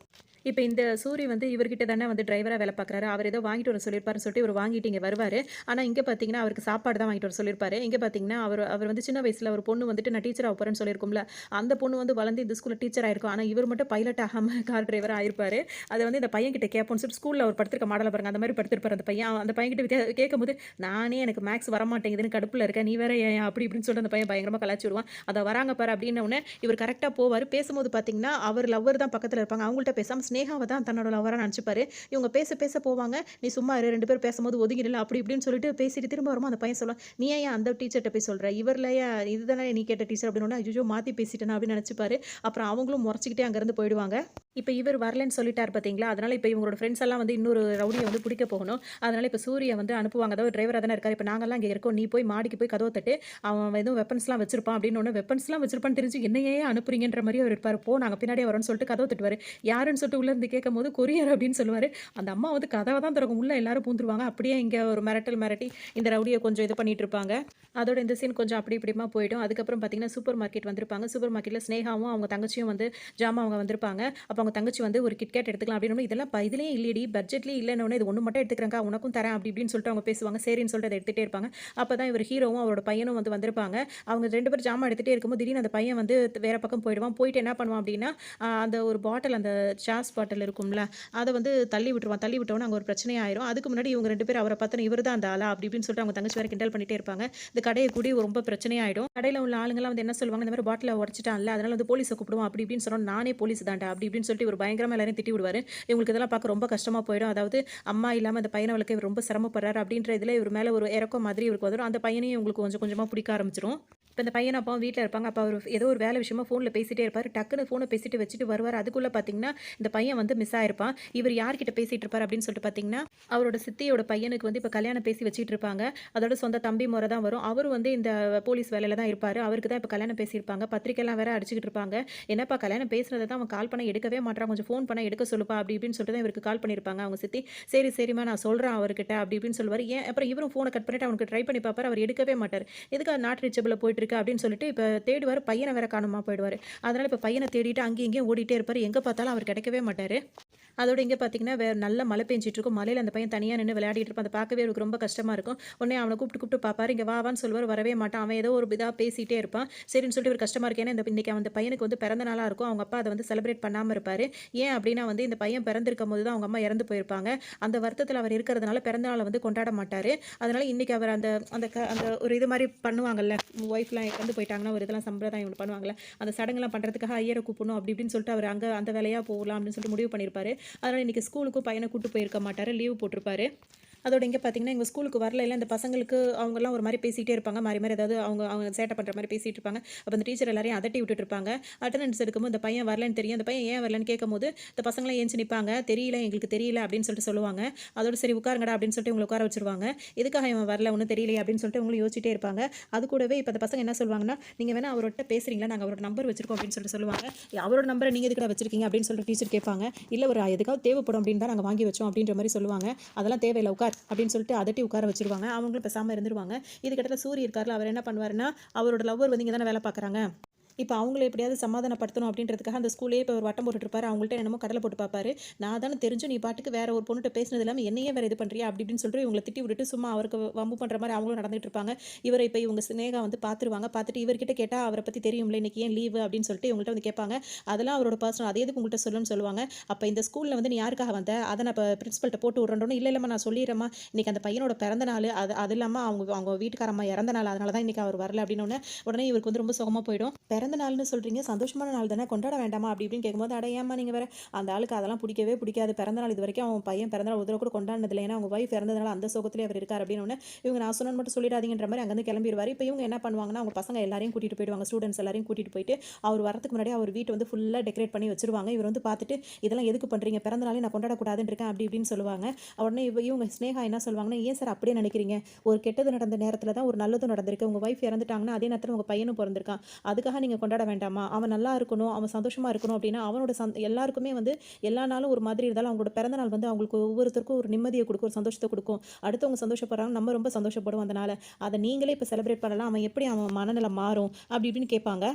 இப்போ இந்த சூரி வந்து இவர்கிட்ட தானே வந்து டிரைவராக வேலை பார்க்குறாரு. அவர் ஏதோ வாங்கிட்டு வர சொல்லியிருப்பாருன்னு சொல்லிட்டு இவர் வாங்கிட்டு இங்கே வருவார். ஆனால் இங்கே பார்த்தீங்கன்னா அவருக்கு சாப்பாடு தான் வாங்கிட்டு வர சொல்லியிருப்பாரு. இங்கே பார்த்தீங்கன்னா அவர் வந்து சின்ன வயசில் ஒரு பொண்ணு வந்துட்டு நான் டீச்சர் ஆக போகிறேன்னு சொல்லியிருக்கும்ல, அந்த பொண்ணு வந்து வளர்ந்து இந்த ஸ்கூலில் டீச்சர் ஆயிருக்கும். ஆனால் இவர் மட்டும் பைலட் ஆகாமல் கார் டிரைவராக ஆயிருப்பார். அதை வந்து இந்த பையன் கிட்ட கேட்போம்னு சொல்லிட்டு ஸ்கூலில் அவர் படுத்திருக்க மாடலை பாருங்க, அந்த மாதிரி படுத்திருப்பார் அந்த பையன். அந்த பையன் கிட்ட கேட்கும்போது நானே எனக்கு மேக்ஸ் வரமாட்டேங்குதுன்னு கடுப்பில் இருக்கேன், நீ வேற ஏன் அப்படி இப்படின்னு சொல்லிட்டு அந்த பையன் பயங்கரமாக கலாச்சி விடுவான். அதை வராங்க பாரு அப்படின்ன உடனே இவர் கரெக்டாக போவார். பேசும்போது பார்த்தீங்கன்னா அவர் லவ்வர் தான் பக்கத்தில் இருப்பாங்க. அவங்கள்ட்ட பேசாமல் ஸ்னேகாவை தான் தன்னோட லவ்வராக நினச்சிப்பாரு. இவங்க பேச பேச போவாங்க. நீ சும்மா 2 பேரும் பேசும்போது ஒதுங்கிடல அப்படி இப்படின்னு சொல்லிட்டு பேசிட்டு திரும்ப வருமா அந்த பையன் சொல்லுவான், நீ ஏன் அந்த டீச்சர்கிட்ட போய் சொல்கிற, இவர்லையா இதுதானே நீ கேட்ட டீச்சர் அப்படின்னு. ஐயோ மாற்றி பேசிட்டேனா அப்படின்னு நினச்சிப்பாரு. அப்புறம் அவங்களும் முறைச்சிக்கிட்டே அங்கேருந்து போயிடுவாங்க. இப்போ இவர் வரலன்னு சொல்லிட்டார் பார்த்தீங்களா, அதனால் இப்போ இவங்களோட ஃப்ரெண்ட்ஸ் எல்லாம் வந்து இன்னொரு ரவுடியை வந்து பிடிக்க போகணும். அதனால் இப்போ சூரியை வந்து அனுப்புவாங்க. அதாவது டிரைவராக தானே இருக்கார். இப்போ நாங்கள்லாம் இங்கே இருக்கோம், நீ போய் மாடிக்கு போய் கதவை தட்டு, அவன் எதுவும் வெப்பன்ஸ்லாம் வச்சிருப்பான் அப்படின்னு ஒன்று. வெப்பன்ஸ்லாம் வச்சிருப்பான்னு தெரிஞ்சு என்னையே அனுப்புறீங்கன்ற மாதிரி அவர் இருப்பார். போ நாங்கள் பின்னாடியே வரோன்னு சொல்லிட்டு கதவை தட்டுவார். யாருன்னு சொல்லிட்டு உள்ளே இருந்து கேட்கும் போது கொரியர் அப்படின்னு சொல்லுவார். அந்த அம்மா வந்து கதவை தான் திறக்கும், உள்ளே எல்லாரும் பூந்துருவாங்க. அப்படியே இங்கே ஒரு மிரட்டி இந்த ரவுடியை கொஞ்சம் இது பண்ணிட்டு இருப்பாங்க. அதோட இந்த சீன் கொஞ்சம் அப்படி இப்படிமா போயிடும். அதுக்கப்புறம் பார்த்தீங்கன்னா சூப்பர் மார்க்கெட் வந்திருப்பாங்க. சூப்பர் மார்க்கெட்டில் ஸ்னேகாவும் அவங்க தங்கச்சியும் வந்து ஜாமான் அவங்க வந்திருப்பாங்க. அப்போ அவங்க தங்கச்சி வந்து ஒரு கிட்கேட் எடுத்துக்கலாம் அப்படின்னு. இதெல்லாம் இதுலேயே இல்லடி, பட்ஜெட்லேயே இல்லைன்னு, இது ஒன்று மட்டும் எடுத்துக்கிறேங்க, உனக்கும் தரேன் அப்படி இப்படின்னு சொல்லிட்டு அவங்க பேசுவாங்க. சரின்னு சொல்லிட்டு அதை எடுத்துகிட்டே இருப்பாங்க. அப்போ தான் இவர் ஹீரோவும் அவரோட பையனும் வந்து வந்திருப்பாங்க. அவங்க 2 பேர் ஜாமான் எடுத்துகிட்டே இருக்கும்போது திடீர்னு அந்த பையன் வந்து வேற பக்கம் போயிடுவான். போயிட்டு என்ன பண்ணுவான் அப்படின்னா, அந்த ஒரு பாட்டில், அந்த சாஸ் பாட்டில் இருக்கும்ல, அதை வந்து தள்ளி விட்டுருவான். தள்ளி விட்டவொன்னே அங்கே ஒரு பிரச்சனையே ஆயிரும். அதுக்கு முன்னாடி இவங்க 2 பேர் அவரை பார்த்து இவர் தான் அந்த ஆளா அப்படி இப்படின்னு சொல்லிட்டு அவங்க தங்கச்சி வேற கிண்டல் பண்ணிட்டே இருப்பாங்க. இந்த கடையை கூடி ரொம்ப பிரச்சனையாயிடும். கடையில் உள்ள ஆளுங்கெல்லாம் வந்து என்ன சொல்லுவாங்க, இந்த மாதிரி பாட்டிலை உடச்சிட்டான்ல, அதனால வந்து போலீஸை கூப்பிடுவோம் அப்படி இப்படின்னு சொன்னோம். நானே போலீஸ் தான்டா அப்படி இப்படின்னு சொல்லிட்டு இவர் பயங்கரமாக எல்லாரையும் திட்டி விடுவார். இவங்களுக்கு இதெல்லாம் பார்க்க ரொம்ப கஷ்டமாக போயிடும். அதாவது அம்மா இல்லாமல் அந்த பையனை வளர்க்க இவர் ரொம்ப சிரமப்படுறாரு அப்படின்ற இதில் இவர் மேலே ஒரு இறக்கம் மாதிரி இவருக்கு வந்துடும். அந்த பையனையும் இவங்களுக்கு கொஞ்சம் கொஞ்சமாக பிடிக்க ஆரம்பிச்சிடும். இப்போ இந்த பையன் அப்பா வீட்டில் இருப்பாங்க. அப்போ அவர் ஏதோ ஒரு வேலை விஷயமா ஃபோனில் பேசிகிட்டே இருப்பார். டக்குன்னு ஃபோனை பேசிட்டு வச்சுட்டு வருவார். அதுக்குள்ளே பார்த்தீங்கன்னா இந்த பையன் வந்து மிஸ் ஆயிருப்பான். இவர் யார்கிட்ட பேசிகிட்டு இருப்பார் அப்படின்னு சொல்லிட்டு பார்த்தீங்கன்னா, அவரோட சித்தியோட பையனுக்கு வந்து இப்போ கல்யாணம் பேசி வச்சுட்டு இருப்பாங்க. அதோட சொந்த தம்பி முறை தான் வரும். அவர் வந்து இந்த போலீஸ் வேலையில் தான் இருப்பார். அவருக்கு தான் இப்போ கல்யாணம் பேசியிருப்பாங்க. பத்திரிக்கைலாம் வேற அடிச்சுக்கிட்டு இருப்பாங்க. என்னப்பா கல்யாணம் பேசுனதை தான் அவன் கால் பண்ண எடுக்கவே மாட்டான், கொஞ்சம் ஃபோன் பண்ண எடுக்க சொல்லுப்பா அப்படி இப்படின்னு சொல்லிட்டு தான் இவருக்கு கால் பண்ணியிருப்பாங்க அவங்க சித்தி. சரி சரிம்மா நான் சொல்கிறேன் அவர்கிட்ட அப்படி இப்படின்னு சொல்லுவார். ஏன் அப்புறம் இவரும் ஃபோனை கட் பண்ணிட்டு அவனுக்கு ட்ரை பண்ணி பார்ப்பார். அவர் எடுக்கவே மாட்டார். எதுக்கு நாட் ரீச்சபிள் போயிட்டு இருக்கு அப்படின்னு சொல்லிட்டு இப்போ தேடுவார். பையனை வேற காணுமா போயிடுவார். அதனால் இப்போ பையனை தேடிட்டு அங்கேயும் இங்கேயும் ஓடிட்டே இருப்பார். எங்கே பார்த்தாலும் அவர் கிடைக்கவே மாட்டார். அதோட இங்கே பார்த்தீங்கன்னா நல்ல மழை பெஞ்சிட்டு இருக்கும். மலையில் அந்த பையன் தனியாக நின்று விளையாடிட்டு இருப்பான். அதை பார்க்கவே அவருக்கு ரொம்ப கஷ்டமாக இருக்கும். உடனே அவனை கூப்பிட்டு பார்ப்பாரு. இங்கே வான்னு சொல்லுவார். வரவே மாட்டான். அவன் ஏதோ ஒரு இதாக பேசிகிட்டே இருப்பான். சரின்னு சொல்லிட்டு ஒரு கஷ்டமாக இருக்கு. ஏன்னா இன்னைக்கு அந்த பையனுக்கு வந்து பிறந்த நாளாக இருக்கும். அவங்க அப்பா அதை வந்து செலிப்ரேட் பண்ணாமல் இருப்பார். ஏன் அப்படின்னா வந்து இந்த பையன் பிறந்திருக்கும் போது தான் அவங்க அம்மா இறந்து போயிருப்பாங்க. அந்த வருத்தத்தில் அவர் இருக்கிறதுனால பிறந்த நாளை வந்து கொண்டாட மாட்டார். அதனால இன்னைக்கு அவர் அந்த அந்த ஒரு இது மாதிரி பண்ணுவாங்கல்ல, ஒய்ஃப்லாம் இறந்து போயிட்டாங்கன்னா ஒரு இதெல்லாம் சம்பிரதாயம் ஒன்று பண்ணுவாங்கல்ல, அந்த சடங்குலாம் பண்ணுறதுக்காக ஐயரை கூப்பிடணும் அப்படி இப்படின்னு சொல்லிட்டு அவர் அங்கே அந்த வேலையாக போகலாம் அப்படின்னு சொல்லிட்டு முடிவு பண்ணியிருப்பாரு. அதனால் இன்றைக்கி ஸ்கூலுக்கும் பையனை கூட்டு போயிருக்க மாட்டார், லீவ் போட்டிருப்பாரு. அதோட இங்க பார்த்தீங்கன்னா, எங்க ஸ்கூலுக்கு வரலைல இந்த பசங்களுக்கு அவங்கலாம் ஒரு மாரி பேசிட்டே இருப்பாங்க. மாறி மாறி ஏதாவது அவங்க அவங்க சேட்டை பண்ற மாரி பேசிட்டு இருப்பாங்க. அப்ப அந்த டீச்சர் எல்லாரையும் அதட்டி விட்டுட்டு இருப்பாங்க. அட்டெண்டன்ஸ் எடுக்கும்போது இந்த பையன் வரலன்னு தெரியும். அந்த பையன் ஏன் வரலன்னு கேட்கும்போது, இந்த பசங்கலாம் எந்திச்சு நிப்பாங்க. "தெரியல, எங்களுக்கு தெரியல" அப்படின்னு சொல்லிட்டு சொல்லுவாங்க. அதோட சரி உட்காருங்கடா அப்படின்னு சொல்லிட்டு இவங்கள உட்கார வச்சுருவாங்க. எதுக்காக இவன் வரல ஒண்ணும் தெரியலையே அப்படின்னு சொல்லிட்டு இவங்களும் யோசிச்சுட்டே இருப்பாங்க. அது கூடவே இப்ப அந்த பசங்க என்ன சொல்லுவாங்கன்னா, "நீங்க வேணா அவர்ட்ட பேசுறீங்களா? நாங்க அவரோட நம்பர் வச்சிருக்கோம்" அப்படின்னு சொல்லிட்டு சொல்லுவாங்க. "அவரோட நம்பர நீங்க எதுக்குடா வச்சிருக்கீங்க?" அப்படின்னு சொல்லிட்டு டீச்சர் கேட்பாங்க. "இல்ல ஒரு எதுக்காவது தேவைப்படும் அப்படின்னு தான் நாங்க வாங்கி வச்சோம்" அப்படின்ற மாரி சொல்லுவாங்க. "அதெல்லாம் தேவையில்ல உட்கார்" அப்படின்னு சொல்லிட்டு அதட்டி உட்கார வச்சுருவாங்க. அவங்களும் பேசாம இருந்துருவாங்க. இதுக்கிடையில சூரி இருக்கார்ல, அவர் என்ன பண்ணுவாருன்னா, அவரோட லவ்வர் வந்து இங்க தானே வேலை பார்க்குறாங்க. இப்ப அவங்கள எப்படியாவது சமாதானப்படுத்தணும் அப்படின்றதுக்காக அந்த ஸ்கூல்லயே இப்ப ஒரு வட்டம் போட்டுட்டு இருப்பாரு. அவங்கள்ட்ட என்னமோ கடல போட்டு பார்ப்பாரு. நான் தானே தெரிஞ்சும் நீ பாட்டுக்கு வேற ஒரு பொண்ணுட்ட பேசினது இல்லாம என்னையே வேற இது பண்றியா? அப்படி இப்படின்னு சொல்லிட்டு இவங்கள திட்டி விட்டுட்டு சும்மா அவருக்கு வம்பு பண்ற மாரி அவங்களும் நடந்துட்டு இருப்பாங்க. இவர இப்ப இவங்க சினேகா வந்து பார்த்துருவாங்க. பார்த்துட்டு இவர்கிட்ட கேட்டா அவர பத்தி தெரியும்ல, இன்னைக்கு ஏன் லீவு அப்படின்னு சொல்லிட்டு இவங்கள்ட்ட வந்து கேட்பாங்க. அதெல்லாம் அவரோட பர்சனல். அது எதுக்கு உங்கள்ட்ட சொல்லணும்னு சொல்லுவாங்க. அப்ப இந்த ஸ்கூல்ல வந்து நீ யாருக்காக வந்த? அத நான் இப்ப பிரின்சிபல்ட்ட போட்டு விடுறேன்னோனே, இல்ல இல்லம்மா நான் சொல்லிர்றேம்மா. இன்னைக்கு அந்த பையனோட பிறந்த நாளு. அது இல்லாம அவங்க அவங்க வீட்டுக்காரம்மா இறந்த நாள். அதனால தான் இன்னைக்கு அவர் வரல அப்படின்னோனே, உடனே இவருக்கு வந்து ரொம்ப சோகமா போயிடும். பிறந்த நாள்னு சொல்றீங்க, சந்தோஷமான நாள் தானே கொண்டாட வேண்டாமா? அப்படி இப்படின்னு கேட்கும்போது, அட ஏம்மா நீங்க வேற, அந்த ஆளுக்கு அதெல்லாம் பிடிக்கவே பிடிக்காது. பிறந்த நாள் இதுவரைக்கும் அவன் பையன் பிறந்த நாள் ஒரு தடவ கூட கொண்டாடினது இல்ல. ஏன்னா அவங்க ஒய்ஃப் இறந்ததுனால அந்த சோகத்திலே அவர் இருக்காரு அப்படின்னோனே, இவங்க நான் சொன்னேன்னு மட்டும் சொல்லிடாதீங்கன்ற மாரி அங்கேருந்து கிளம்பிருவாரு. இப்ப இவங்க என்ன பண்ணுவாங்கன்னா, அவங்க பசங்க எல்லாரையும் கூட்டிட்டு போயிடுவாங்க. ஸ்டூடண்ட்ஸ் எல்லாரையும் கூட்டிட்டு போயிட்டு, அவர் வரதுக்கு முன்னாடியே அவர் வீட்ட வந்து ஃபுல்லா டெக்கரேட் பண்ணி வச்சுருவாங்க. இவர் வந்து பார்த்துட்டு, இதெல்லாம் எதுக்கு பண்றீங்க? பிறந்த நாளே நான் கொண்டாடக்கூடாதுன்னு இருக்கேன் அப்படி இப்படின்னு சொல்லுவாங்க. உடனே இவங்க ஸ்னேகா என்ன சொல்லுவாங்கன்னா, ஏன் சார் அப்படியே நினைக்கிறீங்க? ஒரு கெட்டது நடந்த நேரத்தில தான் ஒரு நல்லதும் நடந்திருக்கு. உங்க ஒய்ஃப் இறந்துட்டாங்கன்னா, அதே நேரத்தில உங்க பையனும் பொறந்திருக்கான். அதுக்காக நீங்க கொண்டாட வேண்டாமா? அவன் நல்லா இருக்கணும், அவன் சந்தோஷமா இருக்கணும் அப்படின்னா, அவனோட எல்லாருக்குமே வந்து எல்லா நாளும் ஒரு மாதிரி இருந்தாலும், அவங்களோட பிறந்த நாள் வந்து அவங்களுக்கு ஒவ்வொருத்தருக்கும் ஒரு நிம்மதிய குடுக்கும், ஒரு சந்தோஷத்த குடுக்கும். அடுத்தவங்க சந்தோஷப்படுறாங்க, நம்ம ரொம்ப சந்தோஷப்படுவோம் அதனால. அத நீங்களே இப்ப செலிப்ரேட் பண்ணலாம். அவன் எப்படி அவன் மனநிலை மாறும்? அப்படி இப்படின்னு கேட்பாங்க.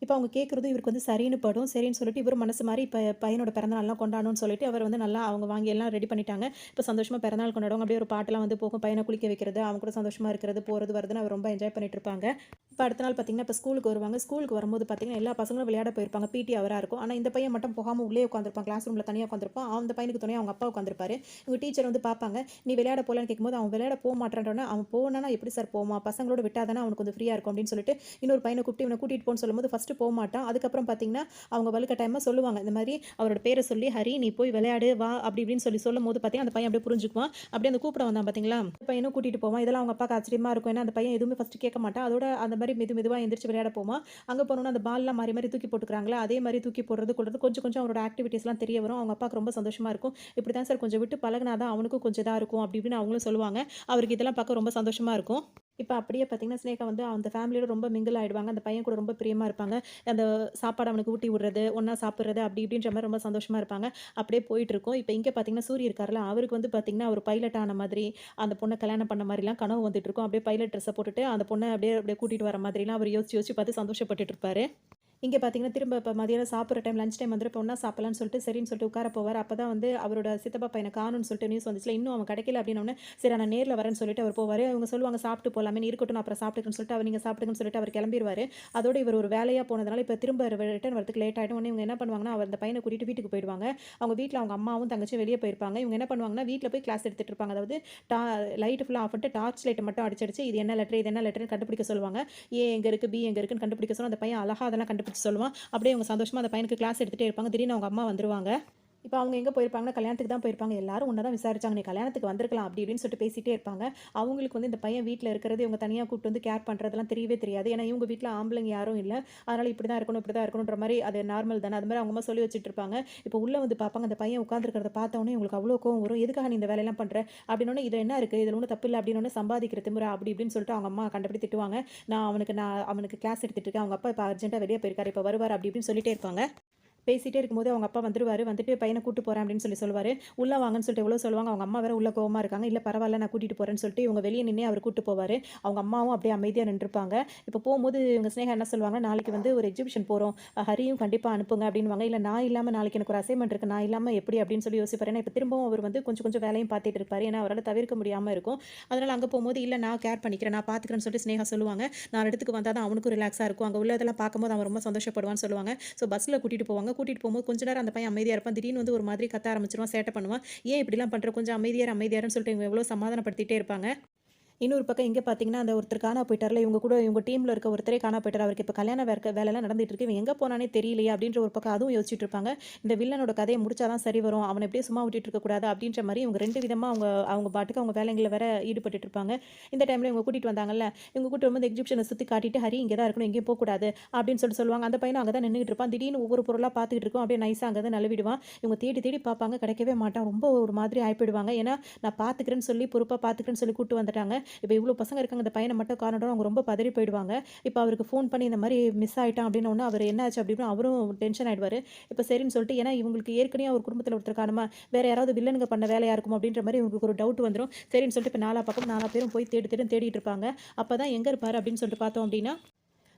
இப்ப அவங்க கேட்கறதும் இவருக்கு வந்து சரின்னு படும். சரின்னு சொல்லிட்டு இவரும் மனசு மாறி இப்ப பையனோட பிறந்த நாள்லாம் கொண்டாடணும்னு சொல்லிட்டு அவர் வந்து நல்லா அவங்க வாங்கி எல்லாம் ரெடி பண்ணிட்டாங்க. இப்ப சந்தோஷமா பிறந்தநாள் கொண்டாடுவாங்க. அப்படியே ஒரு பாட்டெல்லாம் வந்து போகும். பையன குளிக்க வைக்கிறது, அவங்க கூட சந்தோஷமா இருக்கிறது, போறது, வரதுன்னு அவர் ரொம்ப என்ஜாய் பண்ணிட்டு இருப்பாங்க. இப்ப அடுத்த நாள் பார்த்தீங்கன்னா, இப்ப ஸ்கூலுக்கு வருவாங்க. ஸ்கூலுக்கு வரும்போது பார்த்தீங்கன்னா, எல்லா பசங்களும் விளையாட போயிருப்பாங்க. பிடி அவரா இருக்கும். ஆனா இந்த பையன் மட்டும் போகாம உள்ளேயே உட்காந்துருப்பான். கிளாஸ் ரூம்ல தனியா உட்காந்துருப்பான். அந்த பையனுக்கு துணையா அவங்க அப்பா உட்காந்துருப்பாரு. இவங்க டீச்சர் வந்து பார்ப்பாங்க. "நீ விளையாட போலன்னு?" கேட்கும்போது, அவன் விளையாட மாட்றான்னோனே, "அவன் போனானா எப்படி சார் போவான்? பசங்களோட விட்டா தானே அவனுக்கு கொஞ்சம் ஃப்ரீயா இருக்கும்." அப்படின்னு சொல்லிட்டு இன்னொரு பையன கூப்பிட்டு இவன கூட்டிட்டு போன்னு சொல்லும்போது, ஃபர்ஸ்ட்டு போமாட்டான். அதுக்கப்புறம் பார்த்தீங்கன்னா, அவங்க வலுக்கட்டாயமா சொல்லுவாங்க. இந்த மாரி அவரோட பேர சொல்லி, "ஹரி நீ போய் விளையாடு வா" அப்படி இப்படின்னு சொல்லும்போது பார்த்தீங்கன்னா, அந்த பையன் அப்படியே புரிஞ்சுக்குவான். அப்படியே அந்த கூப்பிட வந்தான் பார்த்தீங்களா? அந்த பையனும் கூட்டிட்டு போவான். இதெல்லாம் அவங்க அப்பாவுக்கு ஆச்சரியமா இருக்கும். ஏன்னா, அந்த பையன் எதுவுமே ஃபர்ஸ்ட்டு கேட்க மாட்டான். அதோட அந்த மாரி மெதுவா எந்திரிச்சு விளையாட போவான். அங்க போனோனே அந்த பால்லாம் மாறி மாறி தூக்கி போட்டுக்கிறாங்களா, அதே மாரி தூக்கி போடுறது, கொள்றது கொஞ்சம் கொஞ்சம் அவரோட ஆக்டிவிட்டீஸ்லாம் தெரிய வரும். அவங்க அப்பாவுக்கு ரொம்ப சந்தோஷமா இருக்கும். "இப்படி தான் சார் கொஞ்சம் விட்டு பழகுனா தான் அவனுக்கும் கொஞ்சம் இதா இருக்கும்." அப்படி இப்படின்னு அவங்களும் சொல்லுவாங்க. அவருக்கு இதெல்லாம் பார்க்க ரொம்ப சந்தோஷமா இருக்கும். இப்ப அப்படியே பார்த்தீங்கன்னா, சினேகா வந்து அந்த ஃபேமிலியோட ரொம்ப மிங்கிள் ஆயிடுவாங்க. அந்த பையன் கூட ரொம்ப பிரியமா இருப்பாங்க. அந்த சாப்பாடு அவனுக்கு ஊட்டி விடுறது, ஒண்ணா சாப்பிடுறது அப்படி இப்படின்ற மாரி ரொம்ப சந்தோஷமா இருப்பாங்க. அப்படியே போயிட்டுருக்கும். இப்ப இங்க பார்த்தீங்கன்னா, சூரி இருக்கார்ல, அவருக்கு வந்து பார்த்தீங்கன்னா, ஒரு பைலட் ஆன மாதிரி, அந்த பொண்ண கல்யாணம் பண்ண மாரிலாம் கனவு வந்துட்டுருக்கும். அப்படியே பைலட் ட்ரெஸ்ஸ போட்டுட்டு, அந்த பொண்ண அப்படியே அப்படியே கூட்டிட்டு வர மாதிரிலாம் அவர் யோசிச்சு யோசிச்சு பார்த்து சந்தோஷப்பட்டுட்டு இருப்பாரு. இங்க பார்த்தீங்கன்னா, திரும்ப இப்ப மதியானம் சாப்பிடுற டைம், லஞ்ச் டைம் வந்துட்டு இப்ப ஒண்ணா சாப்பிடலாம்ன்னு சொல்லிட்டு, சரின்னு சொல்லிட்டு உட்கார போவாரு. அப்பதான் வந்து அவரோட சித்தப்பா பையன காணோம்னு சொல்லிட்டு நியூஸ் வந்துச்சுல. இன்னும் அவன் கிடைக்கல அப்படின்னோனே, சரி நான் நேர்ல வரேன்னு சொல்லிட்டு அவர் போவாரு. அவங்க சொல்லுவாங்க, "சாப்பிட்டு போலாமேன்னு." இருக்கட்டும் நான் அப்புறம் சாப்பிட்டுக்கிறேன்னு சொல்லிட்டு, அவர் நீங்க சாப்பிடுங்கன்னு சொல்லிட்டு அவர் கிளம்பிருவாரு. அதோட இவர் ஒரு வேலையா போனதுனால, இப்ப திரும்ப ரிட்டர்ன் வரதுக்கு லேட் ஆயிடும். உடனே இவங்க என்ன பண்ணுவாங்கன்னா, அவர் அந்த பையன கூட்டிட்டு வீட்டுக்கு போயிடுவாங்க. அவங்க வீட்ல அவங்க அம்மாவும், தங்கச்சியும் வெளிய போயிருப்பாங்க. இவங்க என்ன பண்ணுவாங்கன்னா, வீட்ல போய் கிளாஸ் எடுத்துட்டு இருப்பாங்க. அதாவது டா லைட் ஃபுல்லா ஆஃப் பண்ணிட்டு, டார்ச் லைட்ட மட்டும் அடிச்சு, இது என்ன லெட்டர், இது என்ன லெட்டர்ன்னு கண்டுபிடிக்க சொல்லுவாங்க. ஏ எங்க இருக்கு, பி எங்க இருக்குன்னு கண்டுபிடிக்க சொன்னா, அந்த பையன் அழகா அதெல்லாம் கண்டுபிடிச்சு சொல்லுவான். அப்படியே அவங்க சந்தோஷமா அந்த பையனுக்கு கிளாஸ் எடுத்துட்டே இருப்பாங்க. திடீர்னு அவங்க அம்மா வந்துருவாங்க. இப்ப அவங்க எங்க போயிருப்பாங்கன்னா, கல்யாணத்துக்கு தான் போயிருப்பாங்க. எல்லாரும் உன்ன தான் விசாரிச்சாங்க. நீ கல்யாணத்துக்கு வந்திருக்கலாம் அப்படி இப்படின்னு சொல்லிட்டு பேசிட்டே இருப்பாங்க. அவங்களுக்கு வந்து இந்த பையன் வீட்ல இருக்கிறது, இவங்க தனியா கூப்பிட்டு வந்து கேர் பண்றதெல்லாம் தெரியவே தெரியாது. ஏன்னா இவங்க வீட்ல ஆம்பளைங்க யாரும் இல்ல. அதனால இப்படி தான் இருக்கணும், இப்படி தான் இருக்கணும்ன்ற மாரி அது நார்மல் தானே. அது மாரி அவங்க அம்மா சொல்லி வச்சுட்டு இருப்பாங்க. இப்ப உள்ள வந்து பார்ப்பாங்க. அந்த பையன் உட்கார்ந்திருக்கிறத பார்த்த உடனே இவங்களுக்கு அவ்ளோ கோவம் வரும். எதுக்காக நீ இந்த வேலையெல்லாம் பண்ற? அப்படின்னோனே, "இதுல என்ன இருக்கு? இதுல ஒண்ணும் தப்பு இல்ல." அப்படின்னோனே, "சம்பாதிக்கிற திமிரா?" அப்படி இப்படின்னு சொல்லிட்டு அவங்க அம்மா கண்டபடி திட்டுவாங்க. நான் அவனுக்கு கிளாஸ் எடுத்துட்டு இருக்கேன். அவங்க அப்பா இப்ப அர்ஜென்ட்டா வெளிய போயிருக்காரு. இப்ப வருவாரு." அப்படி இப்படின்னு சொல்லிட்டே இருப்பாங்க. பேசிட்டே இருக்கும்போது அவங்க அப்பா வந்துருவாரு. வந்துட்டு பையன கூட்டு போறேன் அப்படின்னு சொல்லுவாரு. உள்ள வாங்கன்னு சொல்லிட்டு எவ்வளோ சொல்லுவாங்க. அவங்க அம்மா வேற உள்ள கோவமா இருக்காங்க. இல்ல பரவால்ல நான் கூட்டிட்டு போறேன்னு சொல்லிட்டு இவங்க வெளிய நின்னே அவரு கூட்டு போவாரு. அவங்க அம்மாவும் அப்படியே அமைதியா நின்றுப்பாங்க. இப்ப போம்போது இவங்க சினேகா என்ன சொல்லுவாங்கன்னா, நாளைக்கு வந்து ஒரு எக்ஸிபிஷன் போறோம். ஹரியும் கண்டிப்பா அனுப்புங்க அப்படின்னுவாங்க. இல்ல நான் இல்லாம நாளைக்கு எனக்கு ஒரு அசைன்மென்ட் இருக்கு. நான் இல்லாம எப்படி அப்படின்னு சொல்லி யோசிப்பாரு. ஏன்னா இப்ப திரும்பவும் அவர் வந்து கொஞ்சம் கொஞ்சம் வேலையும் பார்த்துட்டு இருப்பாரு. ஏன்னா அவரால தவிர்க்க முடியாம இருக்கும். அதனால அங்க போம்போது இல்ல நான் கேர் பண்ணிக்கிறேன். நான் பார்த்துக்கிறேன்னு சொல்லிட்டு சினேகா சொல்லுவாங்க. 4 இடத்துக்கு வந்தா தான் அவனுக்கும் ரிலாக்ஸா இருக்கும். அங்க உள்ளதெல்லாம் பார்க்கும்போது அவன் ரொம்ப சந்தோஷப்படுவான்னு சொல்லுவாங்க. பஸ்ல கூட்டிட்டு போவாங்க. கூட்டிட்டு போம்போது கொஞ்ச நேரம் அந்த பையன் அமைதியா இருப்பான். திடீர்னு வந்து ஒரு மாதிரி கத்த ஆரம்பிச்சுருவான். சேட்டை பண்ணுவான். "ஏன் இப்படிலாம் பண்ற? கொஞ்சம் அமைதியா இரு, அமைதியா இருன்னு" சொல்லிட்டு இவங்க எவ்வளோ சமாதானப்படுத்திட்டே இருப்பாங்க. இன்னொரு பக்கம் இங்க பார்த்தீங்கன்னா, அந்த ஒருத்தர் காணா போயிட்டார்ல, இவங்க கூட இவங்க டீம்ல இருக்க ஒருத்தரே காணா போயிட்டாரு. அவருக்கு இப்ப கல்யாண வேலைலாம் நடந்துட்டு இருக்கு. இவன் எங்க போனானே தெரியலையே! அப்டின்ற ஒரு பக்கம் அதுவும் யோசிச்சுட்டு இருப்பாங்க. இந்த வில்லனோட கதைய முடிச்சா தான் சரி வரும். அவன இப்படியே சும்மா விட்டுட்டு இருக்கக்கூடாது அப்டின்ற மாரி இவங்க 2 விதமா அவங்க அவங்க பாட்டுக்கு அவங்க வேலைங்கள்ல வேற ஈடுபட்டுட்டு இருப்பாங்க. இந்த டைம்ல இவங்க கூட்டிட்டு வந்தாங்கல்ல, இவங்க கூட்டிட்டு வரும்போது எக்ஸிபிஷன சுத்தி காட்டிட்டு, "ஹரி இங்க தான் இருக்கணும். எங்கேயும் போக்கூடாது" அப்டின்னு சொல்லுவாங்க. அந்த பையனும் அங்க தான் நின்னுகிட்டு இருப்பான். திடீர்னு ஒவ்வொரு பொருளா பார்த்துக்கிட்டு இருக்கும். அப்படியே நைஸா அங்க இருந்து நழுவிடுவான். இவங்க தேடி தேடி பார்ப்பாங்க. கிடைக்கவே மாட்டான். ரொம்ப ஒரு மாதிரி ஆயி போயிடுவாங்க. ஏன்னா, நான் பார்த்துக்கிறேன்னு சொல்லி பொறுப்பா பார்த்துக்கிறேன்னு சொல்லி கூட்டு வந்துட்டாங்க. இப்ப இவ்ளோ பசங்க இருக்காங்க. இந்த பையன மட்டும் காணோம்னு அவங்க ரொம்ப பதறி போயிடுவாங்க. இப்ப அவருக்கு ஃபோன் பண்ணி இந்த மாரி மிஸ் ஆயிட்டான் அப்டின்னோனே, அவரு என்ன ஆச்சு அப்டின்னு அவரும் டென்ஷன் ஆயிடுவாரு. இப்ப சரின்னு சொல்லிட்டு ஏன்னா இவங்களுக்கு ஏற்கனவே ஒரு குடும்பத்துல ஒருத்தர் காணுமா, வேற யாராவது வில்லனுங்க பண்ண வேலையா இருக்குமோ அப்டின்ற மாரி இவங்களுக்கு ஒரு டவுட் வந்துரும். சரின்னு சொல்லிட்டு இப்ப நாலா பக்கம் நாலா பேரும் போய் தேடு தேடுன்னு தேடிட்டு இருப்பாங்க. அப்பதான் எங்க இருப்பாரு அப்டின்னு சொல்லிட்டு பார்த்தோம் அப்டின்னா